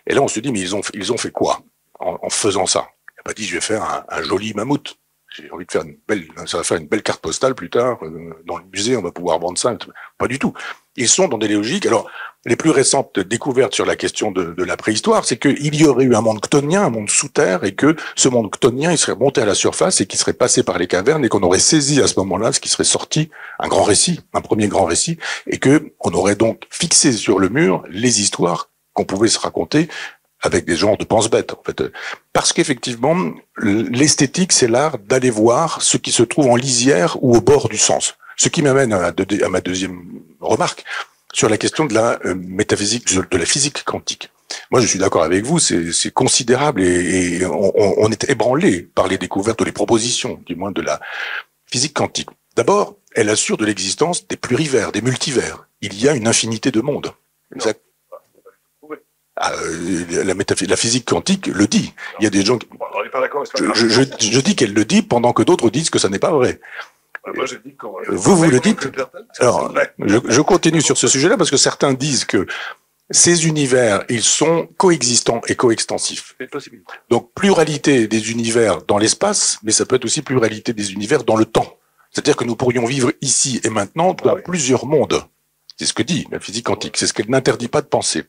Et là, on se dit, mais ils ont fait quoi en faisant ça? Il n'a pas dit, je vais faire un joli mammouth. J'ai envie de faire ça va faire une belle carte postale plus tard, dans le musée, on va pouvoir vendre ça. Pas du tout. Ils sont dans des logiques. Alors, les plus récentes découvertes sur la question de la préhistoire, c'est qu'il y aurait eu un monde chtonien, un monde sous terre, et que ce monde chtonien, il serait monté à la surface et qu'il serait passé par les cavernes et qu'on aurait saisi à ce moment-là ce qui serait sorti, un grand récit, un premier grand récit, et que on aurait donc fixé sur le mur les histoires qu'on pouvait se raconter avec des genres de pense-bêtes, en fait. Parce qu'effectivement, l'esthétique, c'est l'art d'aller voir ce qui se trouve en lisière ou au bord du sens. Ce qui m'amène à ma deuxième remarque sur la question de la métaphysique, de la physique quantique. Moi, je suis d'accord avec vous, c'est considérable et on est ébranlé par les découvertes ou les propositions, du moins, de la physique quantique. D'abord, elle assure de l'existence des plurivers, des multivers. Il y a une infinité de mondes. La physique quantique le dit. Il y a des gens qui... Je dis qu'elle le dit pendant que d'autres disent que ça n'est pas vrai. Vous le dites. Alors, je continue sur ce sujet-là parce que certains disent que ces univers, ils sont coexistants et coextensifs. Donc, pluralité des univers dans l'espace, mais ça peut être aussi pluralité des univers dans le temps. C'est-à-dire que nous pourrions vivre ici et maintenant dans plusieurs mondes. C'est ce que dit la physique quantique. C'est ce qu'elle n'interdit pas de penser.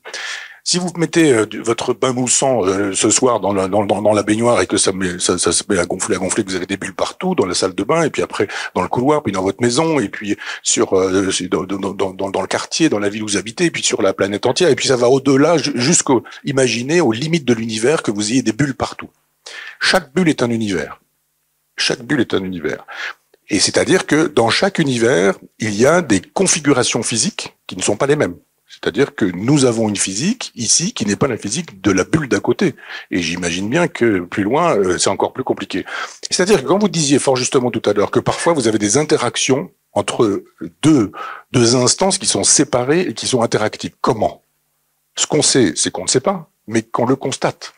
Si vous mettez votre bain moussant ce soir dans la baignoire et que ça se met à gonfler, que vous avez des bulles partout dans la salle de bain et puis après dans le couloir, puis dans votre maison et puis dans le quartier, dans la ville où vous habitez et puis sur la planète entière et puis ça va au-delà jusqu'au imaginez aux limites de l'univers que vous ayez des bulles partout. Chaque bulle est un univers. Chaque bulle est un univers. Et c'est-à-dire que dans chaque univers, il y a des configurations physiques qui ne sont pas les mêmes. C'est-à-dire que nous avons une physique ici qui n'est pas la physique de la bulle d'à côté. Et j'imagine bien que plus loin, c'est encore plus compliqué. C'est-à-dire que quand vous disiez fort justement tout à l'heure que parfois vous avez des interactions entre deux instances qui sont séparées et qui sont interactives. Comment? Ce qu'on sait, c'est qu'on ne sait pas, mais qu'on le constate.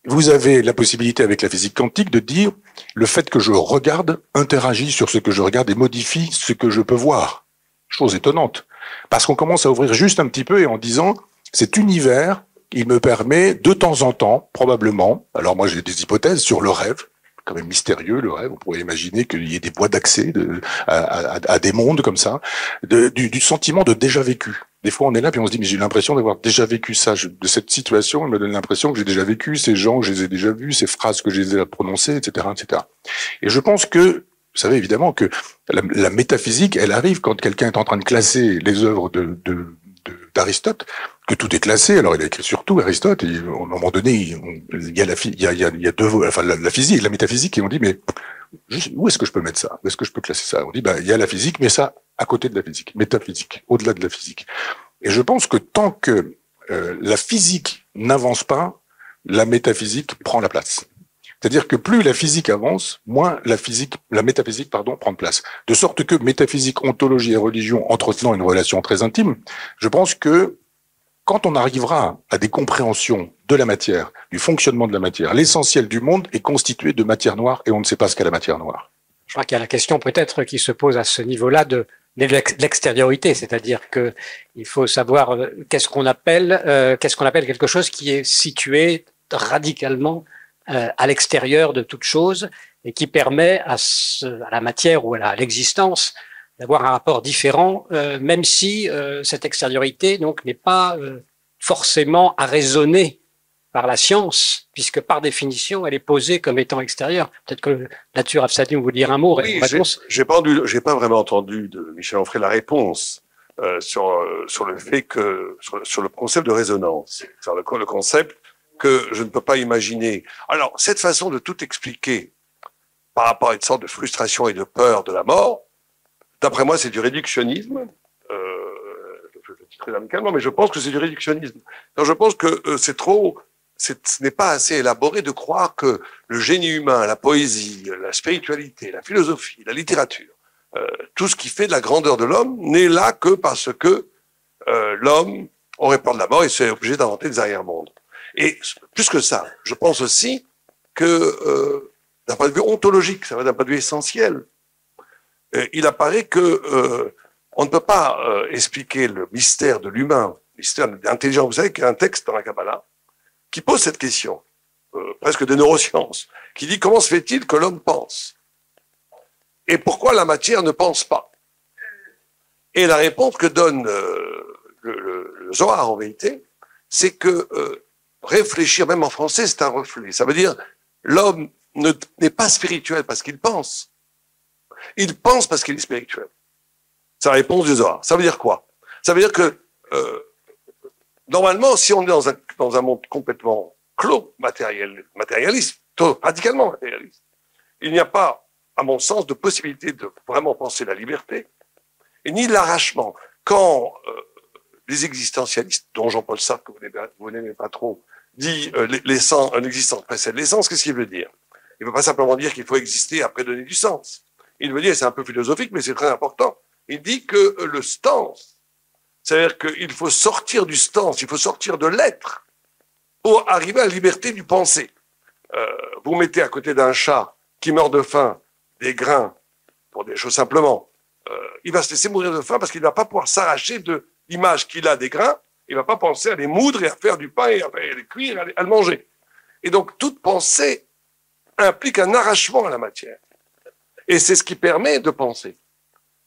Vous avez la possibilité avec la physique quantique de dire le fait que je regarde interagit sur ce que je regarde et modifie ce que je peux voir. Chose étonnante. Parce qu'on commence à ouvrir juste un petit peu et en disant cet univers, il me permet de temps en temps, probablement, alors moi j'ai des hypothèses sur le rêve, quand même mystérieux le rêve, on pourrait imaginer qu'il y ait des voies d'accès à des mondes comme ça, du sentiment de déjà vécu. Des fois on est là puis on se dit mais j'ai l'impression d'avoir déjà vécu ça, de cette situation, il me donne l'impression que j'ai déjà vécu ces gens, que je les ai déjà vus, ces phrases que je les ai prononcées, etc., etc. Et je pense que vous savez évidemment que la métaphysique, elle arrive quand quelqu'un est en train de classer les œuvres d'Aristote, que tout est classé. Alors il a écrit sur tout Aristote. Et à un moment donné, il y a deux, enfin la physique, la métaphysique, et on dit mais où est-ce que je peux mettre ça? Où est-ce que je peux classer ça? On dit il y a la physique, mais ça à côté de la physique, métaphysique, au-delà de la physique. Et je pense que tant que la physique n'avance pas, la métaphysique prend la place. C'est-à-dire que plus la physique avance, moins la métaphysique, prend de place. De sorte que métaphysique, ontologie et religion entretenant une relation très intime, je pense que quand on arrivera à des compréhensions de la matière, du fonctionnement de la matière, l'essentiel du monde est constitué de matière noire et on ne sait pas ce qu'est la matière noire. Je crois qu'il y a la question peut-être qui se pose à ce niveau-là de l'extériorité, c'est-à-dire que il faut savoir qu'est-ce qu'on appelle quelque chose qui est situé radicalement à l'extérieur de toute chose et qui permet à la matière ou à l'existence d'avoir un rapport différent, même si cette extériorité donc n'est pas forcément à raisonner par la science, puisque par définition, elle est posée comme étant extérieure. Peut-être que Nature Afsadine vous dire un mot. Oui, j'ai pas vraiment entendu de Michel Onfray la réponse sur le fait que sur le concept de résonance, sur le concept que je ne peux pas imaginer. Alors cette façon de tout expliquer par rapport à une sorte de frustration et de peur de la mort, d'après moi, c'est du réductionnisme. Je le dis très amicalement, mais je pense que c'est du réductionnisme. Alors, je pense que ce n'est pas assez élaboré de croire que le génie humain, la poésie, la spiritualité, la philosophie, la littérature, tout ce qui fait de la grandeur de l'homme n'est là que parce que l'homme aurait peur de la mort et s'est obligé d'inventer des arrière-mondes. Et plus que ça, je pense aussi que d'un point de vue ontologique, ça va d'un point de vue essentiel, il apparaît que on ne peut pas expliquer le mystère de l'humain, le mystère de l'intelligence. Vous savez qu'il y a un texte dans la Kabbalah qui pose cette question, presque des neurosciences, qui dit comment se fait-il que l'homme pense? Et pourquoi la matière ne pense pas? Et la réponse que donne le Zohar, en vérité, c'est que réfléchir, même en français, c'est un reflet. Ça veut dire l'homme n'est pas spirituel parce qu'il pense. Il pense parce qu'il est spirituel. C'est la réponse du Zohar. Ça veut dire quoi? Ça veut dire que normalement, si on est dans un monde complètement clos, matérialiste, radicalement matérialiste, il n'y a pas, à mon sens, de possibilité de vraiment penser la liberté, et ni l'arrachement. Quand les existentialistes, dont Jean-Paul Sartre, que vous n'aimez pas trop, dit l'existence précède l'essence, qu'est-ce qu'il veut dire? Il ne veut pas simplement dire qu'il faut exister après donner du sens. Il veut dire, c'est un peu philosophique, mais c'est très important, il dit que le stance, c'est-à-dire qu'il faut sortir du stance, il faut sortir de l'être pour arriver à la liberté du penser. Vous mettez à côté d'un chat qui meurt de faim des grains, pour des choses simplement, il va se laisser mourir de faim parce qu'il ne va pas pouvoir s'arracher de l'image qu'il a des grains, il ne va pas penser à les moudre et à faire du pain et à les cuire et à le manger. Et donc toute pensée implique un arrachement à la matière. Et c'est ce qui permet de penser.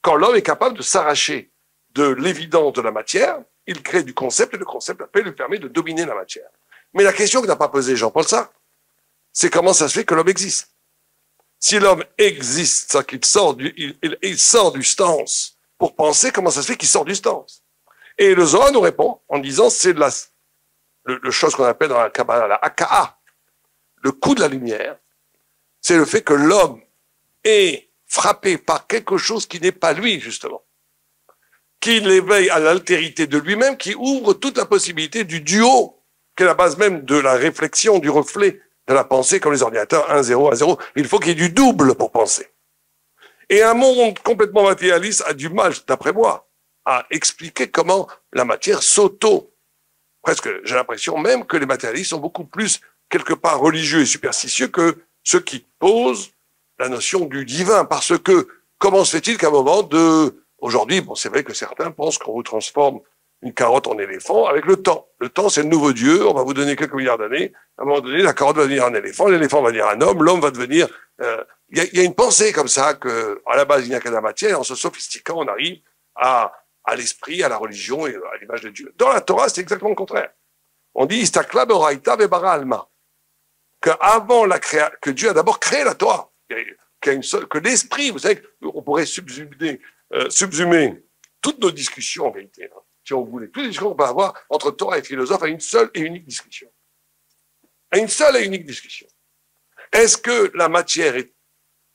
Quand l'homme est capable de s'arracher de l'évidence de la matière, il crée du concept et le concept après lui permet de dominer la matière. Mais la question que n'a pas posée Jean-Paul Sartre, c'est comment ça se fait que l'homme existe. Si l'homme existe, c'est qu'il sort il sort du stance pour penser, comment ça se fait qu'il sort du stance. Et le Zohar nous répond en disant c'est le chose qu'on appelle dans la Kabbalah la Haka'a, le coup de la lumière, c'est le fait que l'homme est frappé par quelque chose qui n'est pas lui, justement, qui l'éveille à l'altérité de lui-même, qui ouvre toute la possibilité du duo, qui est la base même de la réflexion, du reflet de la pensée, comme les ordinateurs 1, 0, 1, 0. Il faut qu'il y ait du double pour penser. Et un monde complètement matérialiste a du mal, d'après moi, à expliquer comment la matière presque, j'ai l'impression même que les matérialistes sont beaucoup plus, quelque part, religieux et superstitieux que ceux qui posent la notion du divin, parce que comment se fait-il qu'à un moment aujourd'hui, bon, c'est vrai que certains pensent qu'on vous transforme une carotte en éléphant avec le temps. Le temps, c'est le nouveau Dieu, on va vous donner quelques milliards d'années, à un moment donné, la carotte va devenir un éléphant, l'éléphant va devenir un homme, l'homme va devenir... Il y a une pensée comme ça, que à la base, il n'y a que la matière, en se sophistiquant, on arrive à l'esprit, à la religion et à l'image de Dieu. Dans la Torah, c'est exactement le contraire. On dit, Istakla be'oraita ve'bara alma. Que Dieu a d'abord créé la Torah. Que l'esprit, vous savez, on pourrait subsumer toutes nos discussions en vérité, hein, si on voulait. Toutes les discussions qu'on peut avoir entre Torah et philosophe à une seule et unique discussion. À une seule et unique discussion. Est-ce que la matière est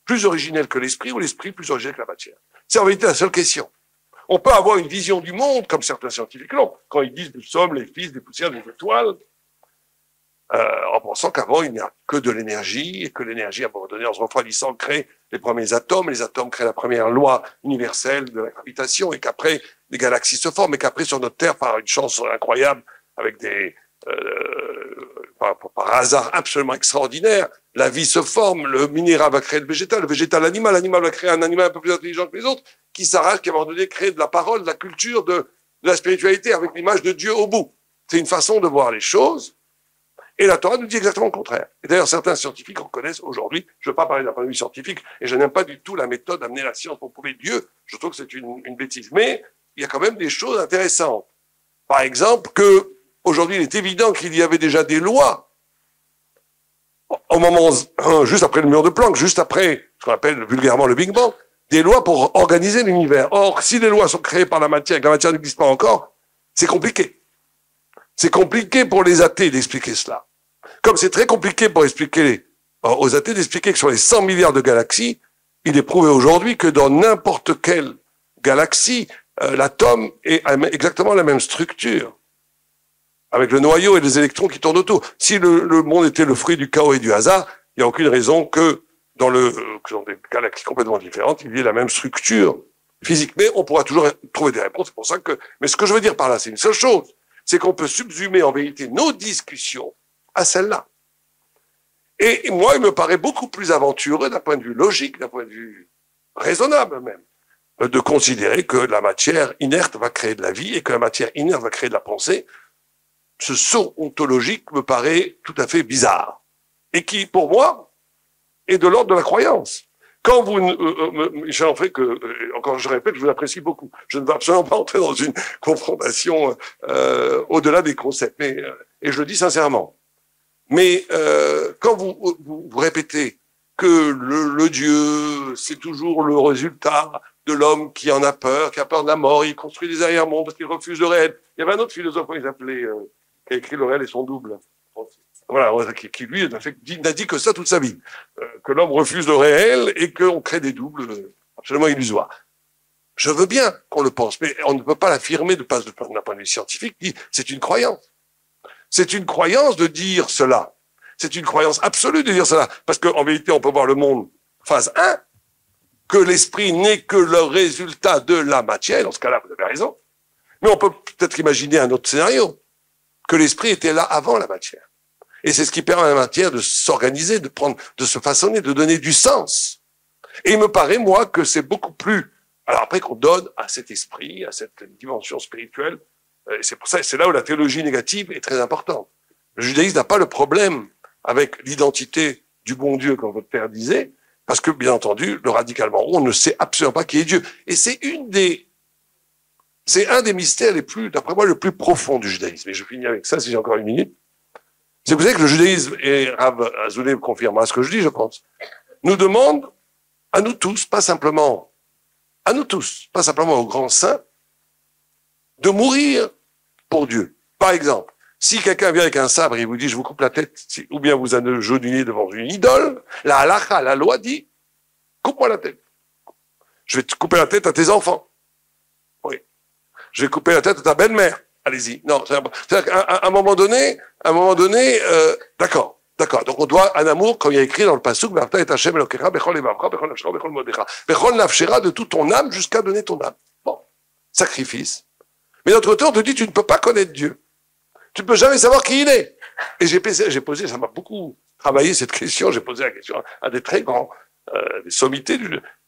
plus originelle que l'esprit ou l'esprit plus originel que la matière? C'est en vérité la seule question. On peut avoir une vision du monde, comme certains scientifiques l'ont, quand ils disent nous sommes les fils des poussières des étoiles, en pensant qu'avant il n'y a que de l'énergie, et que l'énergie, à un moment donné, en se refroidissant, crée les premiers atomes, les atomes créent la première loi universelle de la gravitation, et qu'après, les galaxies se forment, et qu'après, sur notre Terre, par une chance incroyable, avec par hasard absolument extraordinaire, la vie se forme, le minéral va créer le végétal l'animal, l'animal va créer un animal un peu plus intelligent que les autres, qui s'arrache, qui à un moment donné crée de la parole, de la culture, de la spiritualité, avec l'image de Dieu au bout. C'est une façon de voir les choses. Et la Torah nous dit exactement le contraire. Et d'ailleurs, certains scientifiques reconnaissent aujourd'hui, je ne veux pas parler d'un point de vue scientifique, et je n'aime pas du tout la méthode d'amener la science pour prouver Dieu, je trouve que c'est une bêtise. Mais il y a quand même des choses intéressantes. Par exemple, que Aujourd'hui, il est évident qu'il y avait déjà des lois au moment, juste après le mur de Planck, juste après ce qu'on appelle vulgairement le Big Bang, des lois pour organiser l'univers. Or, si les lois sont créées par la matière et que la matière n'existe pas encore, c'est compliqué. C'est compliqué pour les athées d'expliquer cela. Comme c'est très compliqué pour expliquer aux athées d'expliquer que sur les 100 milliards de galaxies, il est prouvé aujourd'hui que dans n'importe quelle galaxie, l'atome est exactement la même structure, avec le noyau et les électrons qui tournent autour. Si le monde était le fruit du chaos et du hasard, il n'y a aucune raison que dans des galaxies complètement différentes, il y ait la même structure physique. Mais on pourra toujours trouver des réponses. C'est pour ça que. Mais ce que je veux dire par là, c'est une seule chose, c'est qu'on peut subsumer en vérité nos discussions à celle-là. Et moi, il me paraît beaucoup plus aventureux d'un point de vue logique, d'un point de vue raisonnable même, de considérer que la matière inerte va créer de la vie et que la matière inerte va créer de la pensée. Ce saut ontologique me paraît tout à fait bizarre. Et qui, pour moi, est de l'ordre de la croyance. Quand vous, Michel Onfray, encore je répète, je vous apprécie beaucoup. Je ne veux absolument pas entrer dans une confrontation au-delà des concepts, et je le dis sincèrement. Mais quand vous répétez que le Dieu, c'est toujours le résultat de l'homme qui en a peur, qui a peur de la mort, il construit des arrière-mondes parce qu'il refuse le réel. Il y avait un autre philosophe, il s'appelait, qui a écrit Le réel et son double. Voilà, qui lui n'a dit que ça toute sa vie, que l'homme refuse le réel et qu'on crée des doubles absolument illusoires. Je veux bien qu'on le pense, mais on ne peut pas l'affirmer d'un point de vue scientifique. C'est une croyance. C'est une croyance de dire cela. C'est une croyance absolue de dire cela. Parce qu'en vérité, on peut voir le monde phase 1, que l'esprit n'est que le résultat de la matière. Dans ce cas-là, vous avez raison. Mais on peut peut-être imaginer un autre scénario, que l'esprit était là avant la matière. Et c'est ce qui permet à la matière de s'organiser, de se façonner, de donner du sens. Et il me paraît, moi, que c'est beaucoup plus... Alors après qu'on donne à cet esprit, à cette dimension spirituelle, c'est pour ça, c'est là où la théologie négative est très importante. Le judaïsme n'a pas le problème avec l'identité du bon Dieu, comme votre père disait, parce que, bien entendu, le radicalement, on ne sait absolument pas qui est Dieu. Et c'est un des mystères les plus, d'après moi, le plus profond du judaïsme. Et je finis avec ça, si j'ai encore une minute. C'est que vous savez que le judaïsme, et Rav Azoulay confirmera ce que je dis, je pense, nous demande à nous tous, pas simplement aux grands saints, de mourir pour Dieu. Par exemple, si quelqu'un vient avec un sabre et vous dit je vous coupe la tête, ou bien vous agenouillez devant une idole, la halakha, la loi dit coupe-moi la tête. Je vais te couper la tête à tes enfants. Oui. Je vais couper la tête à ta belle-mère. Allez-y. Non, c'est-à-dire qu'à un moment donné, d'accord. Donc on doit un amour, comme il y a écrit dans le pasuk, de toute ton âme jusqu'à donner ton âme. Bon, sacrifice. Mais d'autre côté, on te dit tu ne peux pas connaître Dieu. Tu ne peux jamais savoir qui il est. Et j'ai posé, ça m'a beaucoup travaillé cette question. J'ai posé la question à des très grands, des sommités.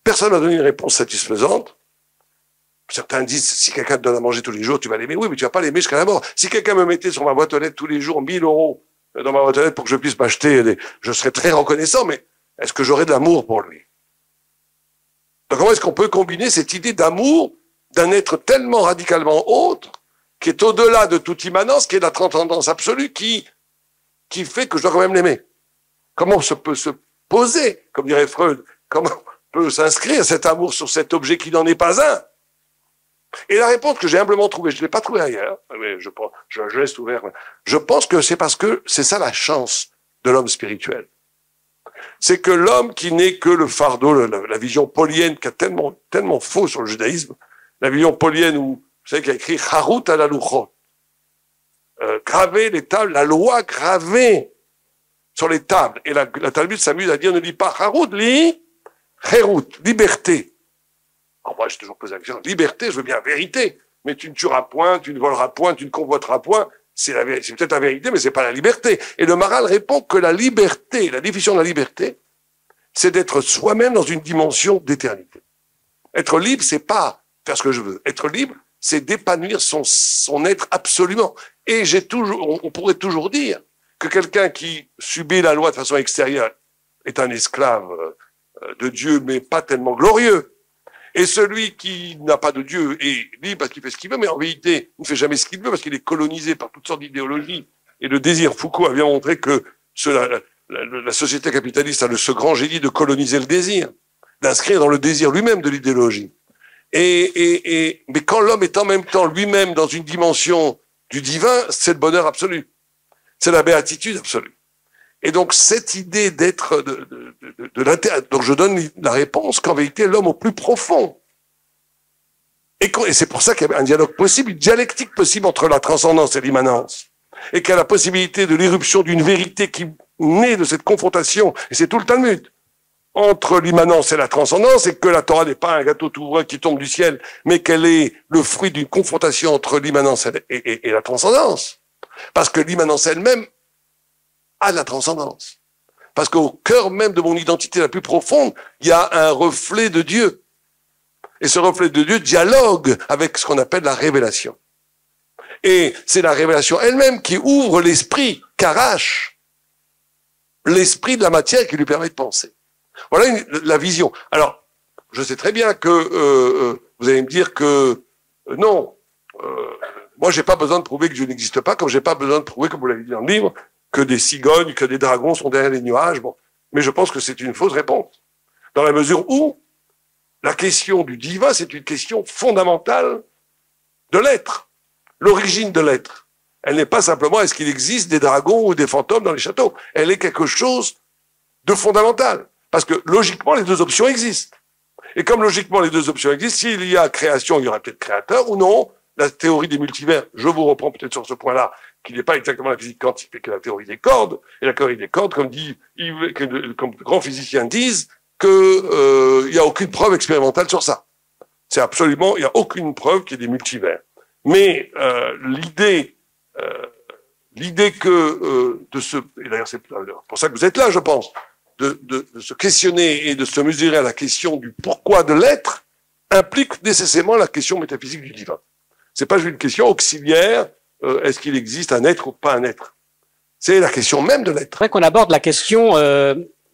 Personne n'a donné une réponse satisfaisante. Certains disent, si quelqu'un te donne à manger tous les jours, tu vas l'aimer. Oui, mais tu vas pas l'aimer jusqu'à la mort. Si quelqu'un me mettait sur ma boîte aux lettres tous les jours 1000 € dans ma boîte aux lettres pour que je puisse m'acheter, je serais très reconnaissant, mais est-ce que j'aurais de l'amour pour lui? Donc comment est-ce qu'on peut combiner cette idée d'amour d'un être tellement radicalement autre, qui est au-delà de toute immanence, qui est la transcendance absolue, qui fait que je dois quand même l'aimer? Comment peut se poser, comme dirait Freud, comment peut s'inscrire cet amour sur cet objet qui n'en est pas un? Et la réponse que j'ai humblement trouvée, je ne l'ai pas trouvée ailleurs, mais je laisse ouvert. Je pense que c'est parce que c'est ça la chance de l'homme spirituel. C'est que l'homme qui n'est que le fardeau, la vision paulienne qui a tellement faux sur le judaïsme, la vision paulienne où, vous savez, qui a écrit Harut ala luchot, graver les tables, la loi gravée sur les tables. Et la Talmud s'amuse à dire, ne lis pas Harut, lis Herut, liberté. Alors moi, j'ai toujours posé la question, liberté, je veux bien vérité, mais tu ne tueras point, tu ne voleras point, tu ne convoiteras point, c'est peut-être la vérité, mais c'est pas la liberté. Et le Maharal répond que la liberté, la définition de la liberté, c'est d'être soi-même dans une dimension d'éternité. Être libre, c'est pas faire ce que je veux. Être libre, c'est d'épanouir son être absolument. Et on pourrait toujours dire que quelqu'un qui subit la loi de façon extérieure est un esclave de Dieu, mais pas tellement glorieux. Et celui qui n'a pas de Dieu est libre parce qu'il fait ce qu'il veut, mais en réalité, il ne fait jamais ce qu'il veut parce qu'il est colonisé par toutes sortes d'idéologies. Et le désir, Foucault a bien montré que la société capitaliste a ce grand génie de coloniser le désir, d'inscrire dans le désir lui-même de l'idéologie. Mais quand l'homme est en même temps lui-même dans une dimension du divin, c'est le bonheur absolu. C'est la béatitude absolue. Et donc, cette idée d'être de l'intérieur, donc je donne la réponse qu'en vérité, l'homme au plus profond. Et c'est pour ça qu'il y a un dialogue possible, une dialectique possible entre la transcendance et l'immanence. Et qu'il y a la possibilité de l'irruption d'une vérité qui naît de cette confrontation, et c'est tout le Talmud, entre l'immanence et la transcendance, et que la Torah n'est pas un gâteau tout vrai qui tombe du ciel, mais qu'elle est le fruit d'une confrontation entre l'immanence et la transcendance. Parce que l'immanence elle-même a la transcendance. Parce qu'au cœur même de mon identité la plus profonde, il y a un reflet de Dieu. Et ce reflet de Dieu dialogue avec ce qu'on appelle la révélation. Et c'est la révélation elle-même qui ouvre l'esprit, qu'arrache l'esprit de la matière qui lui permet de penser. Voilà la vision. Alors, je sais très bien que vous allez me dire que non, moi j'ai pas besoin de prouver que Dieu n'existe pas, comme j'ai pas besoin de prouver, comme vous l'avez dit dans le livre, que des cigognes, que des dragons sont derrière les nuages. Bon, mais je pense que c'est une fausse réponse, dans la mesure où la question du divin, c'est une question fondamentale de l'être, l'origine de l'être. Elle n'est pas simplement est-ce qu'il existe des dragons ou des fantômes dans les châteaux. Elle est quelque chose de fondamental. Parce que logiquement, les deux options existent. Et comme logiquement les deux options existent, s'il y a création, il y aura peut-être créateur ou non. La théorie des multivers, je vous reprends peut-être sur ce point-là, qui n'est pas exactement la physique quantique, mais que la théorie des cordes. Et la théorie des cordes, comme comme de grands physiciens disent, il n'y a aucune preuve expérimentale sur ça. C'est absolument, il n'y a aucune preuve qu'il y ait des multivers. Mais l'idée que et d'ailleurs c'est pour ça que vous êtes là, je pense, de se questionner et de se mesurer à la question du pourquoi de l'être implique nécessairement la question métaphysique du divin. C'est pas juste une question auxiliaire, est-ce qu'il existe un être ou pas un être. C'est la question même de l'être. C'est vrai qu'on aborde la question,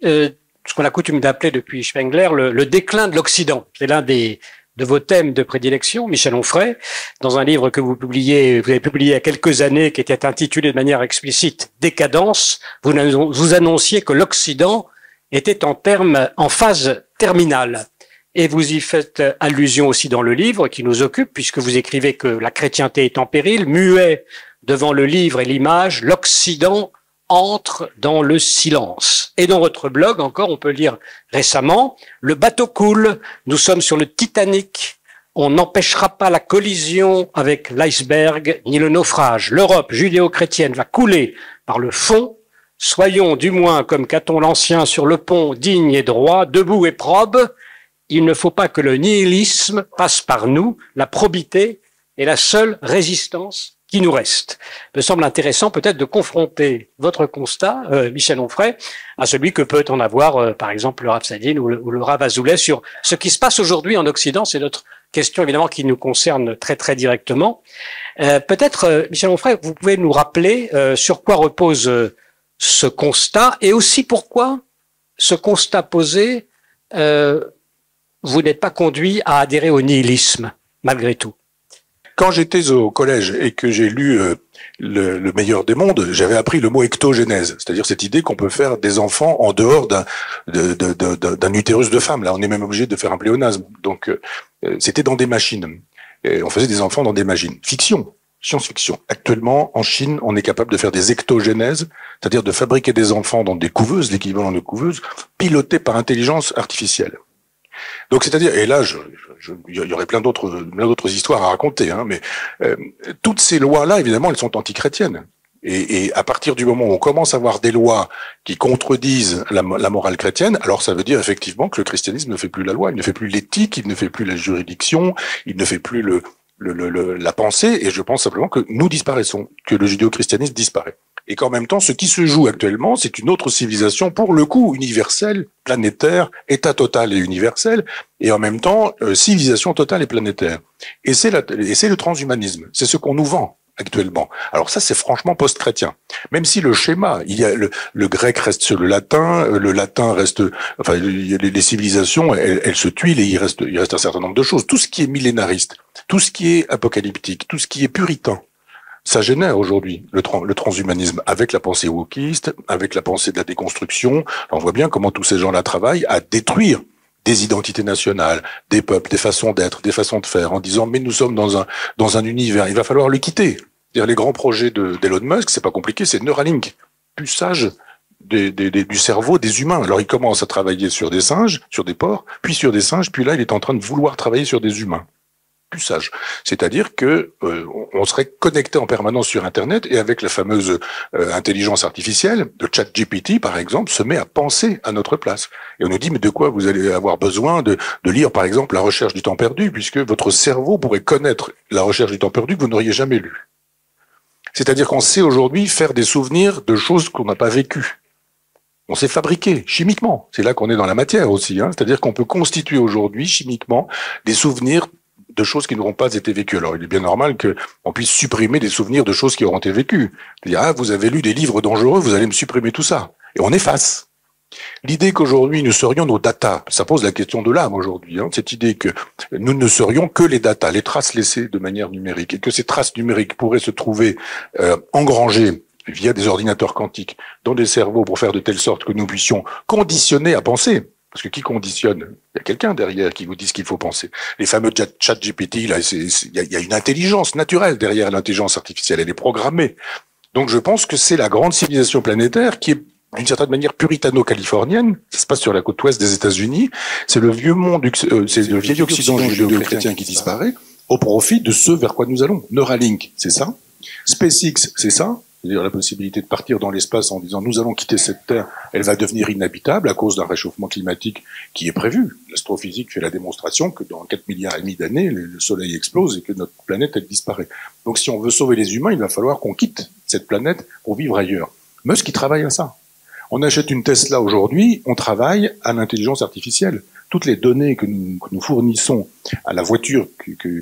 ce qu'on a coutume d'appeler depuis Spengler, le déclin de l'Occident. C'est l'un de vos thèmes de prédilection, Michel Onfray, dans un livre que vous avez publié il y a quelques années, qui était intitulé de manière explicite « Décadence », vous annonciez que l'Occident était en phase terminale. Et vous y faites allusion aussi dans le livre qui nous occupe, puisque vous écrivez que la chrétienté est en péril, muet devant le livre et l'image, l'Occident entre dans le silence. Et dans votre blog, encore, on peut lire récemment, le bateau coule, nous sommes sur le Titanic, on n'empêchera pas la collision avec l'iceberg ni le naufrage. L'Europe judéo-chrétienne va couler par le fond, soyons du moins comme Caton l'Ancien sur le pont, digne et droit, debout et probe. Il ne faut pas que le nihilisme passe par nous, la probité est la seule résistance qui nous reste. Il me semble intéressant peut-être de confronter votre constat, Michel Onfray, à celui que peut en avoir, par exemple, le Rav Sadine ou le Rav Azoulay sur ce qui se passe aujourd'hui en Occident. C'est notre question, évidemment, qui nous concerne très, très directement. Peut-être, Michel Onfray, vous pouvez nous rappeler sur quoi repose ce constat et aussi pourquoi ce constat posé, vous n'êtes pas conduit à adhérer au nihilisme, malgré tout. Quand j'étais au collège et que j'ai lu le meilleur des mondes, j'avais appris le mot ectogénèse, c'est-à-dire cette idée qu'on peut faire des enfants en dehors d'un utérus de femme. Là, on est même obligé de faire un pléonasme. Donc, c'était dans des machines. Et on faisait des enfants dans des machines. Fiction, science-fiction. Actuellement, en Chine, on est capable de faire des ectogénèses, c'est-à-dire de fabriquer des enfants dans des couveuses, l'équivalent de couveuses, pilotés par intelligence artificielle. Donc, c'est-à-dire, et là, il y aurait plein d'autres histoires à raconter, hein, mais toutes ces lois-là, évidemment, elles sont antichrétiennes. Et à partir du moment où on commence à avoir des lois qui contredisent la morale chrétienne, alors ça veut dire effectivement que le christianisme ne fait plus la loi, il ne fait plus l'éthique, il ne fait plus la juridiction, il ne fait plus la pensée, et je pense simplement que nous disparaissons, que le judéo-christianisme disparaît. Et qu'en même temps, ce qui se joue actuellement, c'est une autre civilisation, pour le coup, universelle, planétaire, état total et universel, et en même temps, civilisation totale et planétaire. Et c'est le transhumanisme. C'est ce qu'on nous vend. actuellement. Alors ça, c'est franchement post-chrétien. Même si le schéma, il y a le grec reste sur le latin reste, enfin, les civilisations, elles se tuilent et il reste un certain nombre de choses. Tout ce qui est millénariste, tout ce qui est apocalyptique, tout ce qui est puritain, ça génère aujourd'hui le transhumanisme avec la pensée wokiste, avec la pensée de la déconstruction. On voit bien comment tous ces gens-là travaillent à détruire des identités nationales, des peuples, des façons d'être, des façons de faire, en disant mais nous sommes dans un univers, il va falloir le quitter. C'est-à-dire les grands projets d'Elon Musk, c'est pas compliqué, c'est Neuralink, puçage du cerveau des humains. Alors il commence à travailler sur des singes, sur des porcs, puis sur des singes, puis là il est en train de vouloir travailler sur des humains. Puçage. C'est-à-dire que on serait connecté en permanence sur Internet et avec la fameuse intelligence artificielle, de ChatGPT par exemple, se met à penser à notre place. Et on nous dit mais de quoi vous allez avoir besoin de lire par exemple La Recherche du temps perdu, puisque votre cerveau pourrait connaître La Recherche du temps perdu que vous n'auriez jamais lu. C'est-à-dire qu'on sait aujourd'hui faire des souvenirs de choses qu'on n'a pas vécues. On s'est fabriqué chimiquement. C'est là qu'on est dans la matière aussi. Hein. C'est-à-dire qu'on peut constituer aujourd'hui chimiquement des souvenirs de choses qui n'auront pas été vécues. Alors, il est bien normal qu'on puisse supprimer des souvenirs de choses qui auront été vécues. C'est-à-dire, ah, vous avez lu des livres dangereux, vous allez me supprimer tout ça. Et on efface. L'idée qu'aujourd'hui nous serions nos datas, ça pose la question de l'âme aujourd'hui. Hein, cette idée que nous ne serions que les datas, les traces laissées de manière numérique, et que ces traces numériques pourraient se trouver engrangées via des ordinateurs quantiques dans des cerveaux pour faire de telle sorte que nous puissions conditionner à penser. Parce que qui conditionne? Il y a quelqu'un derrière qui vous dit ce qu'il faut penser. Les fameux ChatGPT, là, il y a une intelligence naturelle derrière l'intelligence artificielle. Elle est programmée. Donc, je pense que c'est la grande civilisation planétaire qui est, d'une certaine manière, puritano-californienne. Ça se passe sur la côte ouest des États-Unis. C'est le vieux monde, c'est le vieil Occident judéo-chrétien qui disparaît au profit de ce vers quoi nous allons. Neuralink, c'est ça. SpaceX, c'est ça. C'est-à-dire la possibilité de partir dans l'espace en disant nous allons quitter cette Terre, elle va devenir inhabitable à cause d'un réchauffement climatique qui est prévu. L'astrophysique fait la démonstration que dans 4,5 milliards d'années, le Soleil explose et que notre planète, elle disparaît. Donc si on veut sauver les humains, il va falloir qu'on quitte cette planète pour vivre ailleurs. Musk, il travaille à ça. On achète une Tesla aujourd'hui, on travaille à l'intelligence artificielle. Toutes les données que nous fournissons à la voiture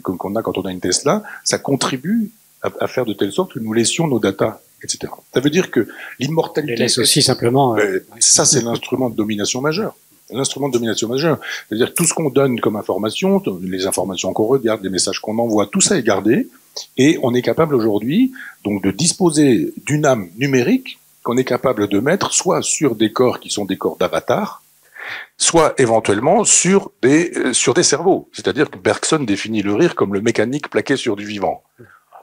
qu'on a quand on a une Tesla, ça contribue à faire de telle sorte que nous laissions nos datas, etc. Ça veut dire que l'immortalité... Et laisse aussi simplement... ça, c'est l'instrument de domination majeur. L'instrument de domination majeur. C'est-à-dire tout ce qu'on donne comme information, les informations qu'on regarde, les messages qu'on envoie, tout ça est gardé. Et on est capable aujourd'hui donc de disposer d'une âme numérique qu'on est capable de mettre soit sur des corps qui sont des corps d'avatar, soit éventuellement sur des cerveaux. C'est-à-dire que Bergson définit le rire comme le mécanique plaqué sur du vivant.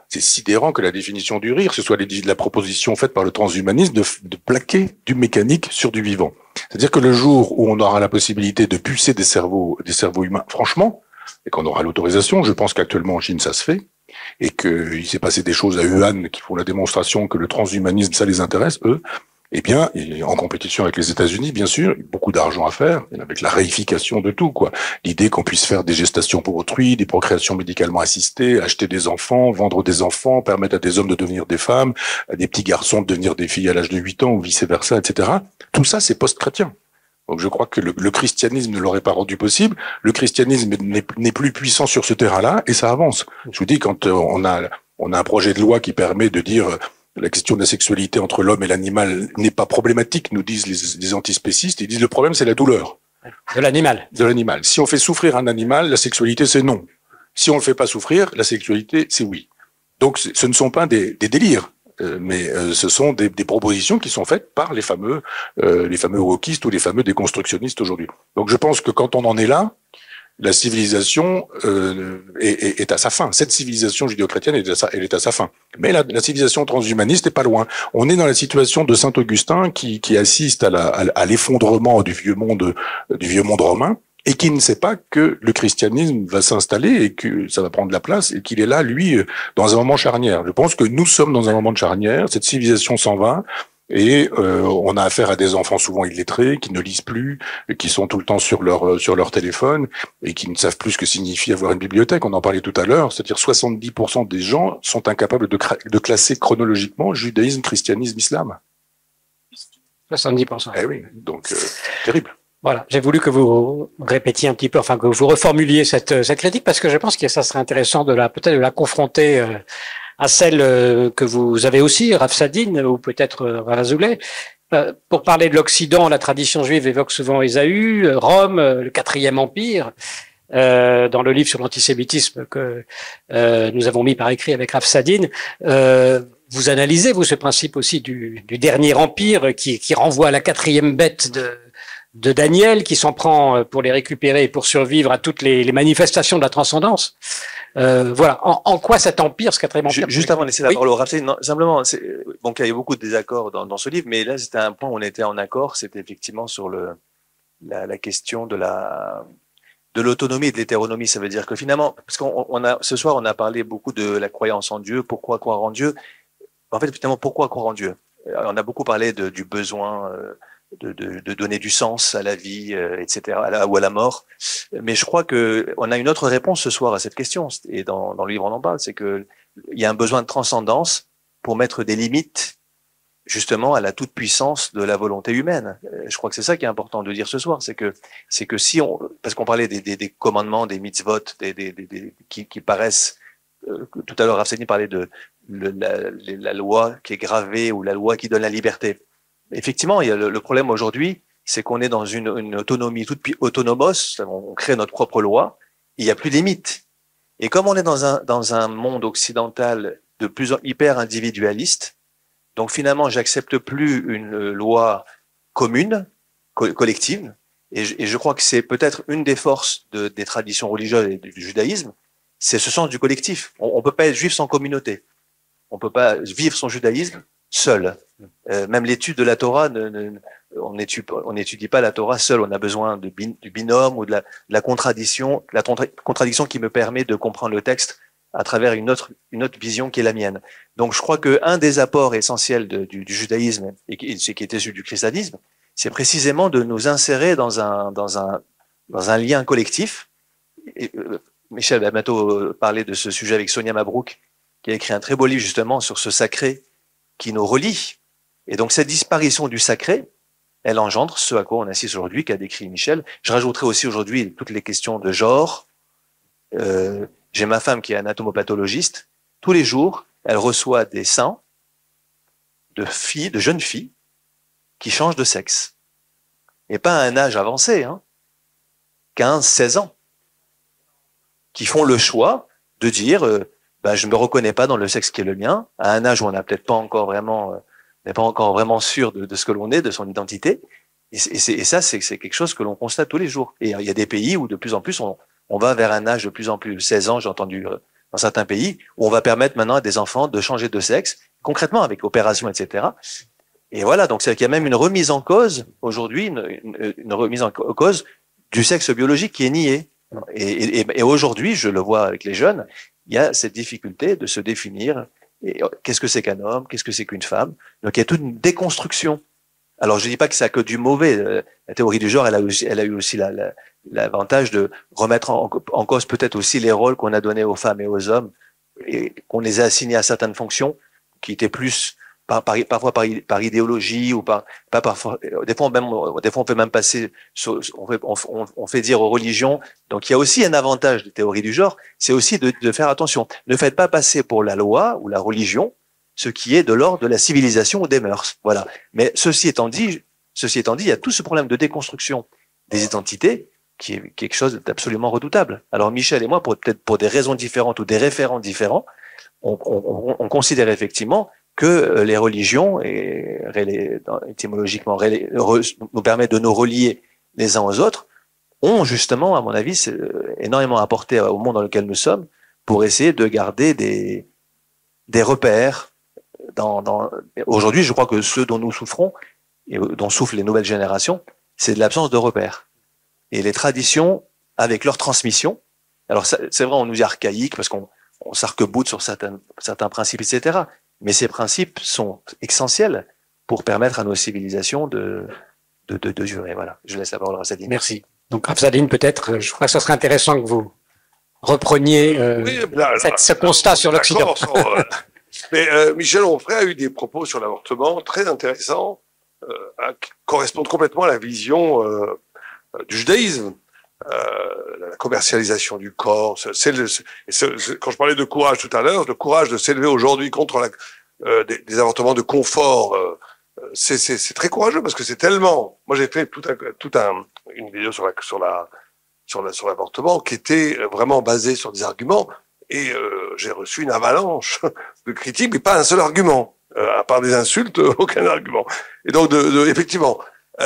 C'est sidérant que la définition du rire, ce soit la proposition faite par le transhumanisme de plaquer du mécanique sur du vivant. C'est-à-dire que le jour où on aura la possibilité de pucer des cerveaux humains, franchement, et qu'on aura l'autorisation, je pense qu'actuellement en Chine ça se fait, et qu'il s'est passé des choses à Wuhan qui font la démonstration que le transhumanisme, ça les intéresse, eux, eh bien, en compétition avec les États-Unis, bien sûr, beaucoup d'argent à faire, avec la réification de tout, quoi. L'idée qu'on puisse faire des gestations pour autrui, des procréations médicalement assistées, acheter des enfants, vendre des enfants, permettre à des hommes de devenir des femmes, à des petits garçons de devenir des filles à l'âge de 8 ans, ou vice-versa, etc. Tout ça, c'est post-chrétien. Donc je crois que le christianisme ne l'aurait pas rendu possible. Le christianisme n'est plus puissant sur ce terrain-là, et ça avance. Je vous dis, quand on a un projet de loi qui permet de dire... La question de la sexualité entre l'homme et l'animal n'est pas problématique, nous disent les antispécistes. Ils disent le problème, c'est la douleur. De l'animal. De l'animal. Si on fait souffrir un animal, la sexualité, c'est non. Si on le fait pas souffrir, la sexualité, c'est oui. Donc, ce ne sont pas des délires, mais ce sont des propositions qui sont faites par les fameux wokistes ou les fameux déconstructionnistes aujourd'hui. Donc, je pense que quand on en est là, la civilisation est à sa fin. Cette civilisation judéo-chrétienne elle est à sa fin. Mais la civilisation transhumaniste est pas loin. On est dans la situation de saint Augustin qui assiste à l'effondrement du vieux monde romain et qui ne sait pas que le christianisme va s'installer et que ça va prendre la place et qu'il est là, lui, dans un moment charnière. Je pense que nous sommes dans un moment de charnière. Cette civilisation s'en va. Et on a affaire à des enfants souvent illettrés, qui ne lisent plus, qui sont tout le temps sur leur téléphone et qui ne savent plus ce que signifie avoir une bibliothèque. On en parlait tout à l'heure, c'est-à-dire 70% des gens sont incapables de classer chronologiquement judaïsme, christianisme, islam. 70%. Eh oui, donc terrible. Voilà, j'ai voulu que vous répétiez un petit peu, enfin que vous reformuliez cette critique, parce que je pense que ça serait intéressant peut-être de la confronter à celle que vous avez aussi, Rav Sadine, ou peut-être Rav Azoulay. Pour parler de l'Occident, la tradition juive évoque souvent Ésaü, Rome, le quatrième empire. Dans le livre sur l'antisémitisme que nous avons mis par écrit avec Rav Sadine, vous analysez, vous, ce principe aussi du dernier empire qui renvoie à la quatrième bête de Daniel, qui s'en prend pour les récupérer et pour survivre à toutes les manifestations de la transcendance. Voilà. En quoi cet empire, ce quatrième empire... Juste avant de laisser la parole au Rav Sadine, non, simplement, bon, il y a eu beaucoup de désaccords dans ce livre, mais là, c'était un point où on était en accord, c'était effectivement sur la question de l'autonomie et de l'hétéronomie. Ça veut dire que finalement, parce ce soir, on a parlé beaucoup de la croyance en Dieu, pourquoi croire en Dieu. En fait, finalement, pourquoi croire en Dieu? On a beaucoup parlé du besoin de donner du sens à la vie, etc., ou à la mort. Mais je crois que on a une autre réponse ce soir à cette question. Et dans le livre, on en parle. C'est que il y a un besoin de transcendance pour mettre des limites, justement, à la toute-puissance de la volonté humaine. Je crois que c'est ça qui est important de dire ce soir. C'est que si parce qu'on parlait des commandements, des mitzvot, qui paraissent, tout à l'heure, Rav Sadine parlait de la loi qui est gravée ou la loi qui donne la liberté. Effectivement, il y a le problème aujourd'hui, c'est qu'on est dans une autonomie toute autonomos, on crée notre propre loi, il n'y a plus de limites. Et comme on est dans un monde occidental de plus en hyper individualiste, donc finalement, j'accepte plus une loi commune, collective, et je crois que c'est peut-être une des forces des traditions religieuses et du judaïsme, c'est ce sens du collectif. On peut pas être juif sans communauté. On peut pas vivre son judaïsme seul. Même l'étude de la Torah, on n'étudie pas la Torah seul. On a besoin du binôme ou de la contradiction, contradiction qui me permet de comprendre le texte à travers une autre vision qui est la mienne. Donc, je crois que un des apports essentiels du judaïsme et qui est issu du christianisme, c'est précisément de nous insérer dans un lien collectif. Et, Michel va bientôt parler de ce sujet avec Sonia Mabrouk, qui a écrit un très beau livre justement sur ce sacré qui nous relie. Et donc cette disparition du sacré, elle engendre ce à quoi on assiste aujourd'hui, qu'a décrit Michel. Je rajouterai aussi aujourd'hui toutes les questions de genre. J'ai ma femme qui est anatomopathologiste. Tous les jours, elle reçoit des seins de jeunes filles, qui changent de sexe. Et pas à un âge avancé, 15, 16 ans, qui font le choix de dire je me reconnais pas dans le sexe qui est le mien, à un âge où on n'a peut-être pas encore vraiment, n'est pas encore vraiment sûr de ce que l'on est, de son identité. Et ça, c'est quelque chose que l'on constate tous les jours. Et il y a des pays où de plus en plus on va vers un âge de plus en plus, 16 ans, j'ai entendu dans certains pays, où on va permettre maintenant à des enfants de changer de sexe, concrètement avec opération, etc. Et voilà, donc c'est qu'il y a même une remise en cause aujourd'hui, une remise en cause du sexe biologique qui est nié. Et aujourd'hui, je le vois avec les jeunes, il y a cette difficulté de se définir. Qu'est-ce que c'est qu'un homme? Qu'est-ce que c'est qu'une femme? Donc il y a toute une déconstruction. Alors je dis pas que ça a que du mauvais. La théorie du genre, elle a eu aussi l'avantage de remettre en cause peut-être aussi les rôles qu'on a donnés aux femmes et aux hommes et qu'on les a assignés à certaines fonctions qui étaient plus parfois par idéologie ou parfois des fois on peut même passer on fait dire aux religions. Donc il y a aussi un avantage des théories du genre, c'est aussi de faire attention. Ne faites pas passer pour la loi ou la religion ce qui est de l'ordre de la civilisation ou des mœurs. Voilà. Mais ceci étant dit, il y a tout ce problème de déconstruction des identités qui est quelque chose d'absolument redoutable. Alors Michel et moi, peut-être pour des raisons différentes ou des référents différents, on considère effectivement que les religions, étymologiquement, nous permettent de nous relier les uns aux autres, ont justement, à mon avis, énormément apporté au monde dans lequel nous sommes pour essayer de garder des repères. Aujourd'hui, je crois que ce dont nous souffrons, et dont souffrent les nouvelles générations, c'est de l'absence de repères. Et les traditions, avec leur transmission, alors c'est vrai, on nous dit archaïque parce qu'on s'arc-boute sur certains principes, etc. Mais ces principes sont essentiels pour permettre à nos civilisations de durer. Voilà. Je laisse la parole à Rav Sadine. Merci. Donc Rav Sadine, peut-être, je crois que ce serait intéressant que vous repreniez ce constat sur l'Occident. Mais Michel Onfray a eu des propos sur l'avortement très intéressants, qui correspondent complètement à la vision du judaïsme. la commercialisation du corps. Quand je parlais de courage tout à l'heure, le courage de s'élever aujourd'hui contre des avortements de confort, c'est très courageux parce que c'est tellement. Moi, j'ai fait une vidéo sur l'avortement qui était vraiment basée sur des arguments et j'ai reçu une avalanche de critiques, mais pas un seul argument, à part des insultes, aucun argument. Et donc, effectivement.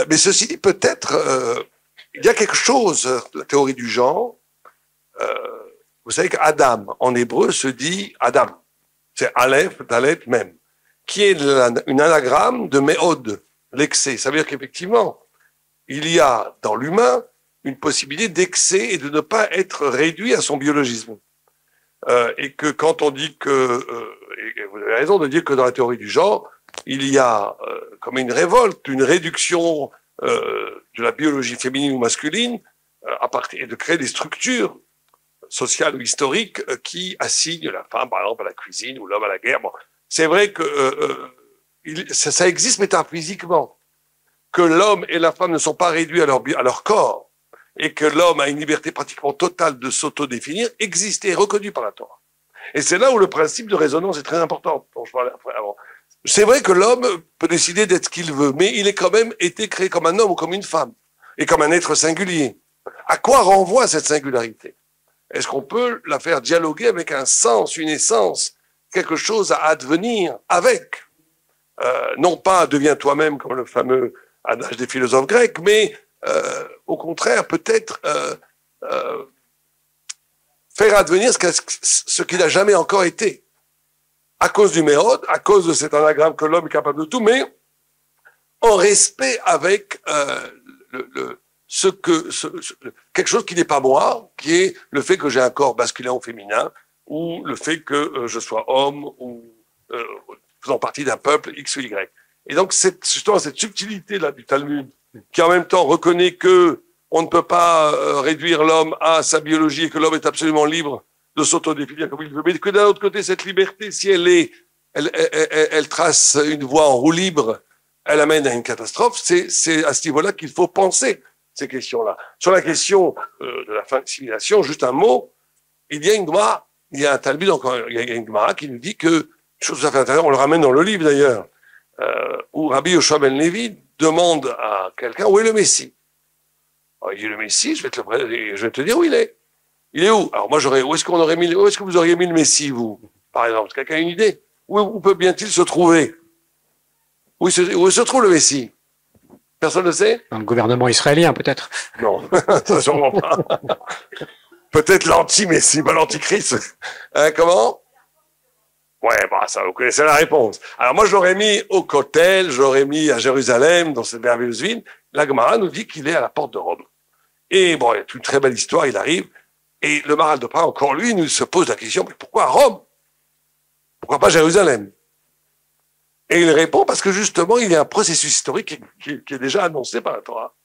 Mais ceci dit, peut-être, il y a quelque chose, la théorie du genre. Vous savez qu'Adam, en hébreu, se dit Adam. C'est Aleph, Dalet, même. Qui est une anagramme de Méhod, l'excès. Ça veut dire qu'effectivement, il y a dans l'humain une possibilité d'excès et de ne pas être réduit à son biologisme. Et que quand on dit et vous avez raison de dire que dans la théorie du genre, il y a comme une révolte, une réduction de la biologie féminine ou masculine à partir et de créer des structures sociales ou historiques qui assignent la femme, par exemple, à la cuisine ou l'homme à la guerre. Bon, c'est vrai que ça existe métaphysiquement, que l'homme et la femme ne sont pas réduits à leur corps et que l'homme a une liberté pratiquement totale de s'autodéfinir, existe et est reconnu par la Torah. Et c'est là où le principe de résonance est très important, dont je parlais avant. C'est vrai que l'homme peut décider d'être ce qu'il veut, mais il est quand même été créé comme un homme ou comme une femme, et comme un être singulier. À quoi renvoie cette singularité? Est-ce qu'on peut la faire dialoguer avec un sens, une essence, quelque chose à advenir avec? Non pas deviens toi-même comme le fameux adage des philosophes grecs, mais au contraire peut-être faire advenir ce qu'il n'a jamais encore été. À cause du méhod, à cause de cet anagramme que l'homme est capable de tout, mais en respect avec quelque chose qui n'est pas moi, qui est le fait que j'ai un corps masculin ou féminin, ou le fait que je sois homme, ou faisant partie d'un peuple X ou Y. Et donc, justement, cette subtilité-là du Talmud, qui en même temps reconnaît que on ne peut pas réduire l'homme à sa biologie et que l'homme est absolument libre de s'autodéfinir comme il veut, mais que d'un autre côté, cette liberté, si elle trace une voie en roue libre, elle amène à une catastrophe, c'est à ce niveau-là qu'il faut penser ces questions-là. Sur la question de la fin de civilisation, juste un mot, il y a une Gemara, il y a un Talmud, il y a une Gemara qui nous dit que, chose tout à fait intéressante, on le ramène dans le livre d'ailleurs, où Rabbi Yoshua ben Levi demande à quelqu'un où est le Messie. Alors, il dit le Messie, je vais te dire où il est. Il est où? Alors moi où est-ce que vous auriez mis le Messie, vous, par exemple? Quelqu'un a une idée? Où peut bien-il se trouver? Où se trouve le Messie? Personne ne sait? Dans le gouvernement israélien, peut-être. Non, ça sûrement pas. Peut-être l'anti-Messie, pas l'antichrist. Comment? Ouais, ça, vous connaissez la réponse. Alors moi, je l'aurais mis au Kotel, je l'aurais mis à Jérusalem, dans cette merveilleuse ville. La Gemara nous dit qu'il est à la porte de Rome. Et bon, il y a une très belle histoire, il arrive. Et le Maharal de Prague, encore lui, nous se pose la question, mais pourquoi Rome? Pourquoi pas Jérusalem? Et il répond parce que justement, il y a un processus historique qui est déjà annoncé par la Torah.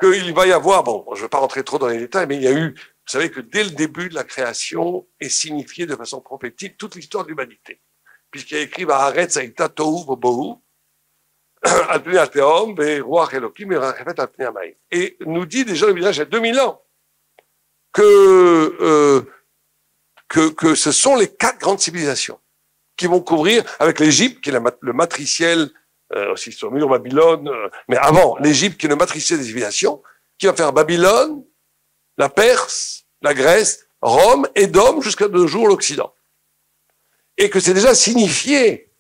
Qu'il va y avoir, bon, je ne vais pas rentrer trop dans les détails, mais il y a eu, vous savez que dès le début de la création est signifiée de façon prophétique toute l'histoire de l'humanité. Puisqu'il y a écrit, Ba'aretz haïta tohu v'bohu, al pnei atehom, ve'ruach elokim, ve'rachefet al pnei hamayim. Et nous dit déjà le village il y a 2000 ans que ce sont les 4 grandes civilisations qui vont couvrir, avec l'Égypte, qui est le matriciel, aussi sur mur Babylone, mais avant, l'Égypte, qui est le matriciel des civilisations, qui va faire Babylone, la Perse, la Grèce, Rome, Édom, jusqu'à nos jours l'Occident. Et que c'est déjà signifié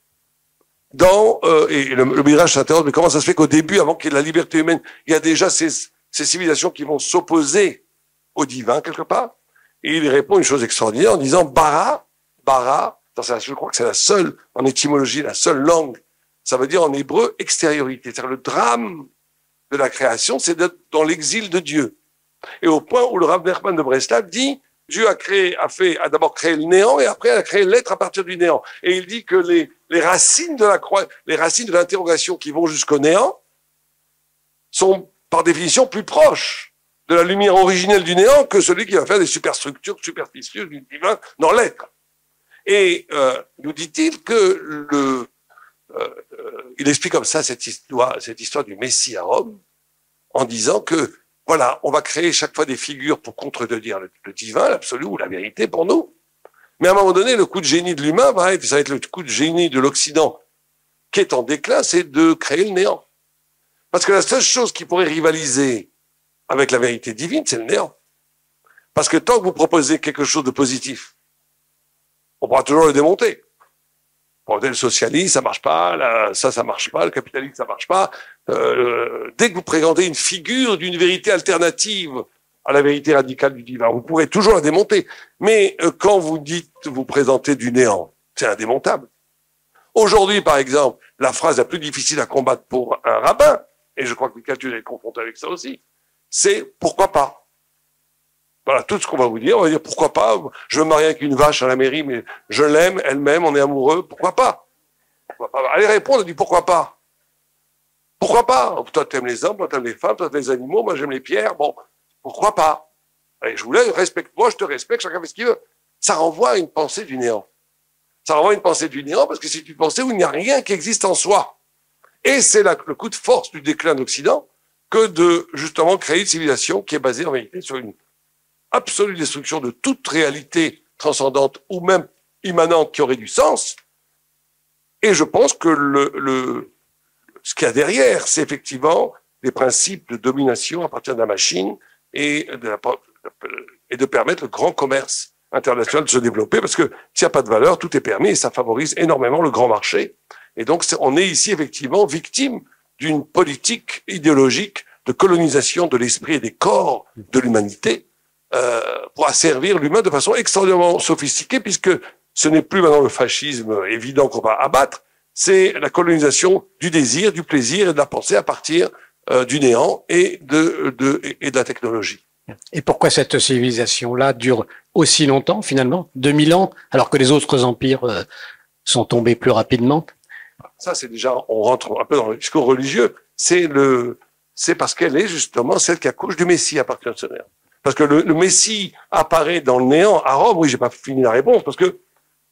et le Midrash s'interroge, mais comment ça se fait qu'au début, avant qu'il y ait la liberté humaine, il y a déjà ces civilisations qui vont s'opposer au divin, quelque part? Et il répond une chose extraordinaire en disant, bara, je crois que c'est la seule, en étymologie, la seule langue, ça veut dire en hébreu extériorité. C'est-à-dire le drame de la création, c'est d'être dans l'exil de Dieu. Et au point où le Rav Nachman de Breslav dit, Dieu a d'abord créé le néant et après a créé l'être à partir du néant. Et il dit que les racines de l'interrogation qui vont jusqu'au néant sont par définition plus proches de la lumière originelle du néant que celui qui va faire des superstructures superstitieuses du divin dans l'être. Et nous dit-il que il explique comme ça cette histoire du Messie à Rome, en disant que voilà, on va créer chaque fois des figures pour contredire le divin, l'absolu ou la vérité pour nous. Mais à un moment donné, le coup de génie de l'humain ça va être le coup de génie de l'Occident qui est en déclin, c'est de créer le néant. Parce que la seule chose qui pourrait rivaliser avec la vérité divine, c'est le néant. Parce que tant que vous proposez quelque chose de positif, on pourra toujours le démonter. Le socialisme, ça marche pas, ça marche pas, le capitalisme, ça marche pas. Dès que vous présentez une figure d'une vérité alternative à la vérité radicale du divin, vous pourrez toujours la démonter. Mais quand vous présentez du néant, c'est indémontable. Aujourd'hui, par exemple, la phrase la plus difficile à combattre pour un rabbin, et je crois que Michael, tu es confronté avec ça aussi, c'est pourquoi pas. Voilà, tout ce qu'on va vous dire, on va dire pourquoi pas, je veux me marier avec une vache à la mairie, mais je l'aime, elle m'aime, on est amoureux, pourquoi pas? Pourquoi pas? Allez répondre, dit pourquoi pas? Pourquoi pas? Toi t'aimes les hommes, toi t'aimes les femmes, toi t'aimes les animaux, moi j'aime les pierres, bon, pourquoi pas? Allez, je vous laisse, respecte-moi, je te respecte, chacun fait ce qu'il veut. Ça renvoie à une pensée du néant. Ça renvoie à une pensée du néant parce que c'est une pensée où il n'y a rien qui existe en soi. Et c'est le coup de force du déclin de l'Occident que de, justement, créer une civilisation qui est basée en vérité sur une absolue destruction de toute réalité transcendante ou même immanente qui aurait du sens. Et je pense que ce qu'il y a derrière, c'est effectivement les principes de domination à partir de la machine et de permettre le grand commerce international de se développer, parce que s'il n'y a pas de valeur, tout est permis et ça favorise énormément le grand marché. Et donc, on est ici effectivement victime d'une politique idéologique de colonisation de l'esprit et des corps de l'humanité pour asservir l'humain de façon extraordinairement sophistiquée, puisque ce n'est plus maintenant le fascisme évident qu'on va abattre, c'est la colonisation du désir, du plaisir et de la pensée à partir du néant et de la technologie. Et pourquoi cette civilisation-là dure aussi longtemps, finalement, 2000 ans, alors que les autres empires sont tombés plus rapidement? Ça, c'est déjà, on rentre un peu dans le discours religieux, c'est parce qu'elle est justement celle qui accouche du Messie à partir de ce néant. Parce que le Messie apparaît dans le néant à Rome, oui, j'ai pas fini la réponse, parce que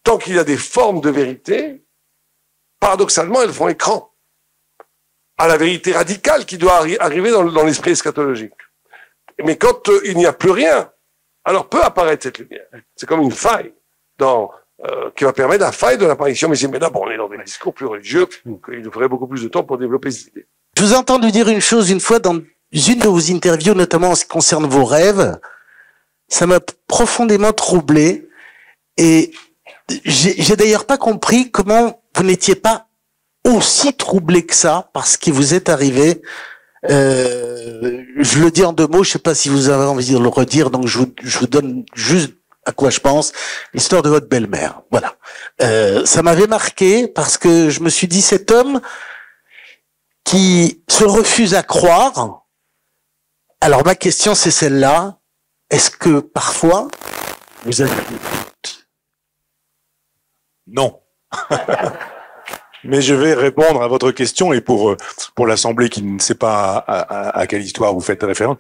tant qu'il y a des formes de vérité, paradoxalement, elles font écran à la vérité radicale qui doit arriver dans l'esprit eschatologique. Mais quand il n'y a plus rien, alors peut apparaître cette lumière. C'est comme une faille qui va permettre la faille de l'apparition. Mais là, bon, on est dans des discours plus religieux, il nous faudrait beaucoup plus de temps pour développer cette idée. Je vous ai entendu dire une chose une fois dans une de vos interviews, notamment en ce qui concerne vos rêves. Ça m'a profondément troublé. Et j'ai d'ailleurs pas compris comment vous n'étiez pas aussi troublé que ça par ce qui vous est arrivé. Je le dis en deux mots, je sais pas si vous avez envie de le redire, donc je vous donne juste à quoi je pense, l'histoire de votre belle-mère. Voilà. Ça m'avait marqué parce que je me suis dit, cet homme qui se refuse à croire, alors ma question c'est celle-là, est-ce que parfois vous avez... Non. Mais je vais répondre à votre question et pour l'assemblée qui ne sait pas à quelle histoire vous faites référence.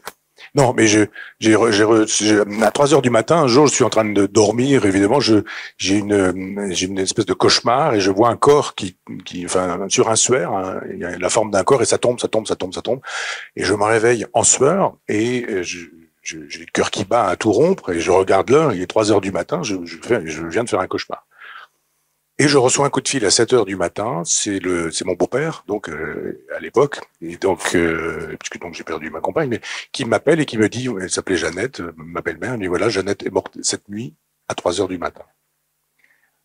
Non, mais à 3 heures du matin, un jour, je suis en train de dormir, évidemment, j'ai une espèce de cauchemar et je vois un corps enfin, sur un suaire, hein, il y a la forme d'un corps et ça tombe, et je me réveille en sueur et j'ai le cœur qui bat à tout rompre et je regarde l'heure, il est 3 heures du matin, je viens de faire un cauchemar. Et je reçois un coup de fil à 7 heures du matin, c'est mon beau-père, donc à l'époque, et donc puisque donc j'ai perdu ma compagne, mais qui m'appelle et qui me dit, elle s'appelait Jeannette, ma belle-mère, elle dit voilà, Jeannette est morte cette nuit à 3 heures du matin.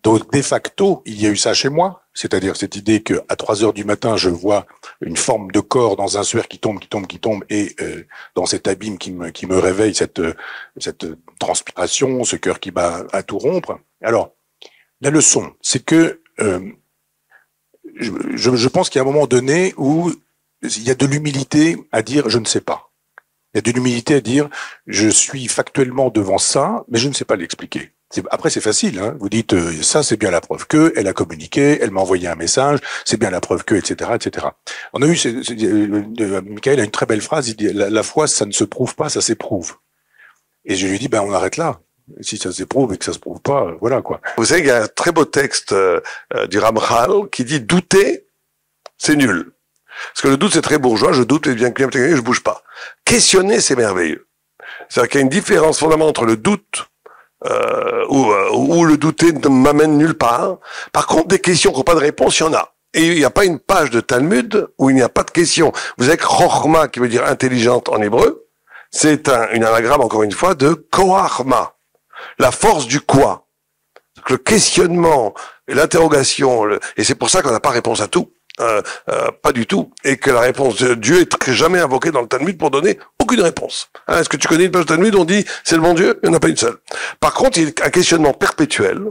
Donc de facto, il y a eu ça chez moi, c'est-à-dire cette idée que à 3 heures du matin, je vois une forme de corps dans un suaire qui tombe, et dans cet abîme qui me réveille, cette transpiration, ce cœur qui bat à tout rompre. Alors la leçon, c'est que je pense qu'il y a un moment donné où il y a de l'humilité à dire je ne sais pas. Il y a de l'humilité à dire je suis factuellement devant ça, mais je ne sais pas l'expliquer. Après c'est facile, hein. Vous dites ça c'est bien la preuve que elle a communiqué, elle m'a envoyé un message, c'est bien la preuve que, etc., etc. On a eu Michael a une très belle phrase, il dit la foi ça ne se prouve pas, ça s'éprouve. Et je lui dis on arrête là. Si ça s'éprouve et que ça se prouve pas, voilà quoi. Vous savez, il y a un très beau texte du Ramchal qui dit douter, c'est nul. Parce que le doute, c'est très bourgeois. Je doute, et bien que je bouge pas. Questionner, c'est merveilleux. C'est-à-dire qu'il y a une différence fondamentale entre le doute, où le douter ne m'amène nulle part. Par contre, des questions qui n'ont pas de réponse, il y en a. Et il n'y a pas une page de Talmud où il n'y a pas de questions. Vous avez Chochma, qui veut dire intelligente en hébreu. C'est une anagramme, encore une fois, de Koachma. La force du quoi. Le questionnement, l'interrogation, et c'est pour ça qu'on n'a pas réponse à tout. Pas du tout. Et que la réponse de Dieu est jamais invoquée dans le Talmud pour donner aucune réponse. Est-ce que tu connais une page du Talmud où on dit c'est le bon Dieu? Il n'y en a pas une seule. Par contre, il y a un questionnement perpétuel.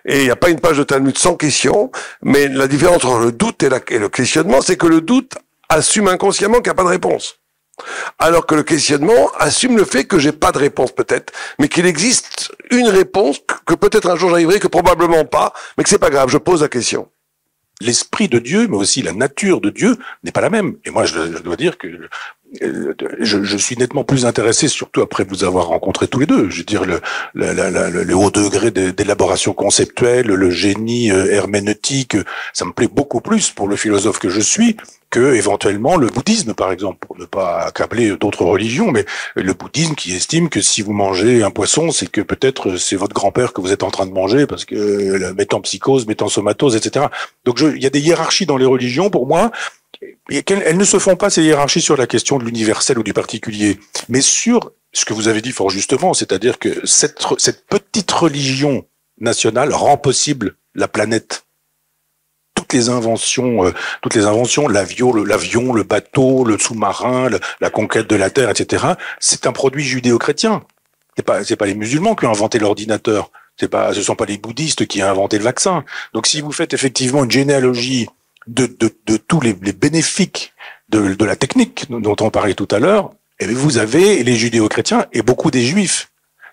Et il n'y a pas une page de Talmud sans question. Mais la différence entre le doute et le questionnement, c'est que le doute assume inconsciemment qu'il n'y a pas de réponse. Alors que le questionnement assume le fait que j'ai pas de réponse peut-être, mais qu'il existe une réponse que peut-être un jour j'arriverai, que probablement pas, mais que c'est pas grave, je pose la question. L'esprit de Dieu, mais aussi la nature de Dieu n'est pas la même. Et moi, je dois dire que je suis nettement plus intéressé, surtout après vous avoir rencontrés tous les deux. Je veux dire, le haut degré d'élaboration conceptuelle, le génie herméneutique, ça me plaît beaucoup plus pour le philosophe que je suis que éventuellement le bouddhisme, par exemple, pour ne pas accabler d'autres religions, mais le bouddhisme qui estime que si vous mangez un poisson, c'est que peut-être c'est votre grand-père que vous êtes en train de manger, parce que mettant psychose, mettant somatose, etc. Donc il y a des hiérarchies dans les religions, pour moi, et elles ne se font pas, ces hiérarchies, sur la question de l'universel ou du particulier, mais sur ce que vous avez dit fort justement, c'est-à-dire que cette petite religion nationale rend possible la planète. Toutes les inventions, l'avion, le bateau, le sous-marin, la conquête de la Terre, etc. C'est un produit judéo-chrétien. C'est pas les musulmans qui ont inventé l'ordinateur. Ce sont pas les bouddhistes qui ont inventé le vaccin. Donc, si vous faites effectivement une généalogie de tous les bénéfices de la technique dont on parlait tout à l'heure, et vous avez les judéo-chrétiens et beaucoup des juifs.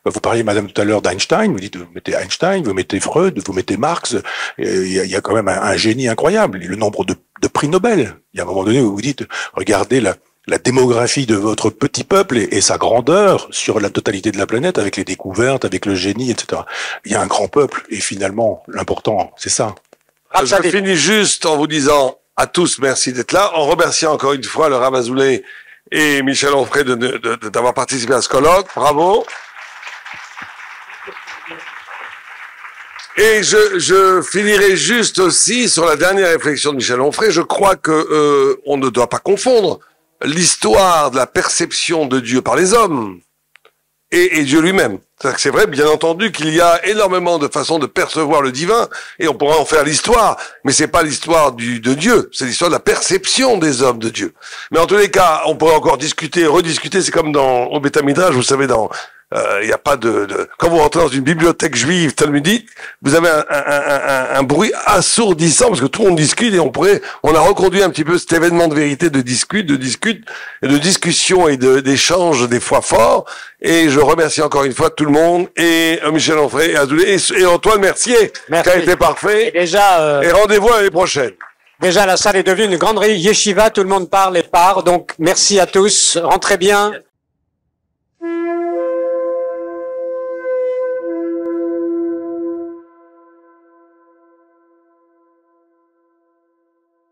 Vous parliez, madame, tout à l'heure d'Einstein, vous dites, vous mettez Einstein, vous mettez Freud, vous mettez Marx, il y a quand même un génie incroyable. Et le nombre de prix Nobel. Il y a un moment donné où vous dites, regardez la démographie de votre petit peuple et sa grandeur sur la totalité de la planète, avec les découvertes, avec le génie, etc. Il y a un grand peuple, et finalement, l'important, c'est ça. Je finis juste en vous disant à tous merci d'être là, en remerciant encore une fois le Rav Azoulay et Michel Onfray d'avoir participé à ce colloque. Bravo. Et je finirai juste aussi sur la dernière réflexion de Michel Onfray. Je crois que on ne doit pas confondre l'histoire de la perception de Dieu par les hommes et Dieu lui-même. C'est vrai, bien entendu, qu'il y a énormément de façons de percevoir le divin, et on pourra en faire l'histoire, mais c'est pas l'histoire de Dieu, c'est l'histoire de la perception des hommes de Dieu. Mais en tous les cas, on pourrait encore discuter, rediscuter, c'est comme au Beth Midrash, vous savez, il y a pas quand vous rentrez dans une bibliothèque juive talmudique, vous avez un bruit assourdissant parce que tout le monde discute et on a reconduit un petit peu cet événement de vérité de discussion et d'échanges des fois forts. Et je remercie encore une fois tout le monde et Michel Onfray et Azoulay et Antoine Mercier qui a été parfait. Et rendez-vous l'année prochaine. Déjà, la salle est devenue une grande yeshiva, tout le monde parle et part. Donc, merci à tous. Rentrez bien.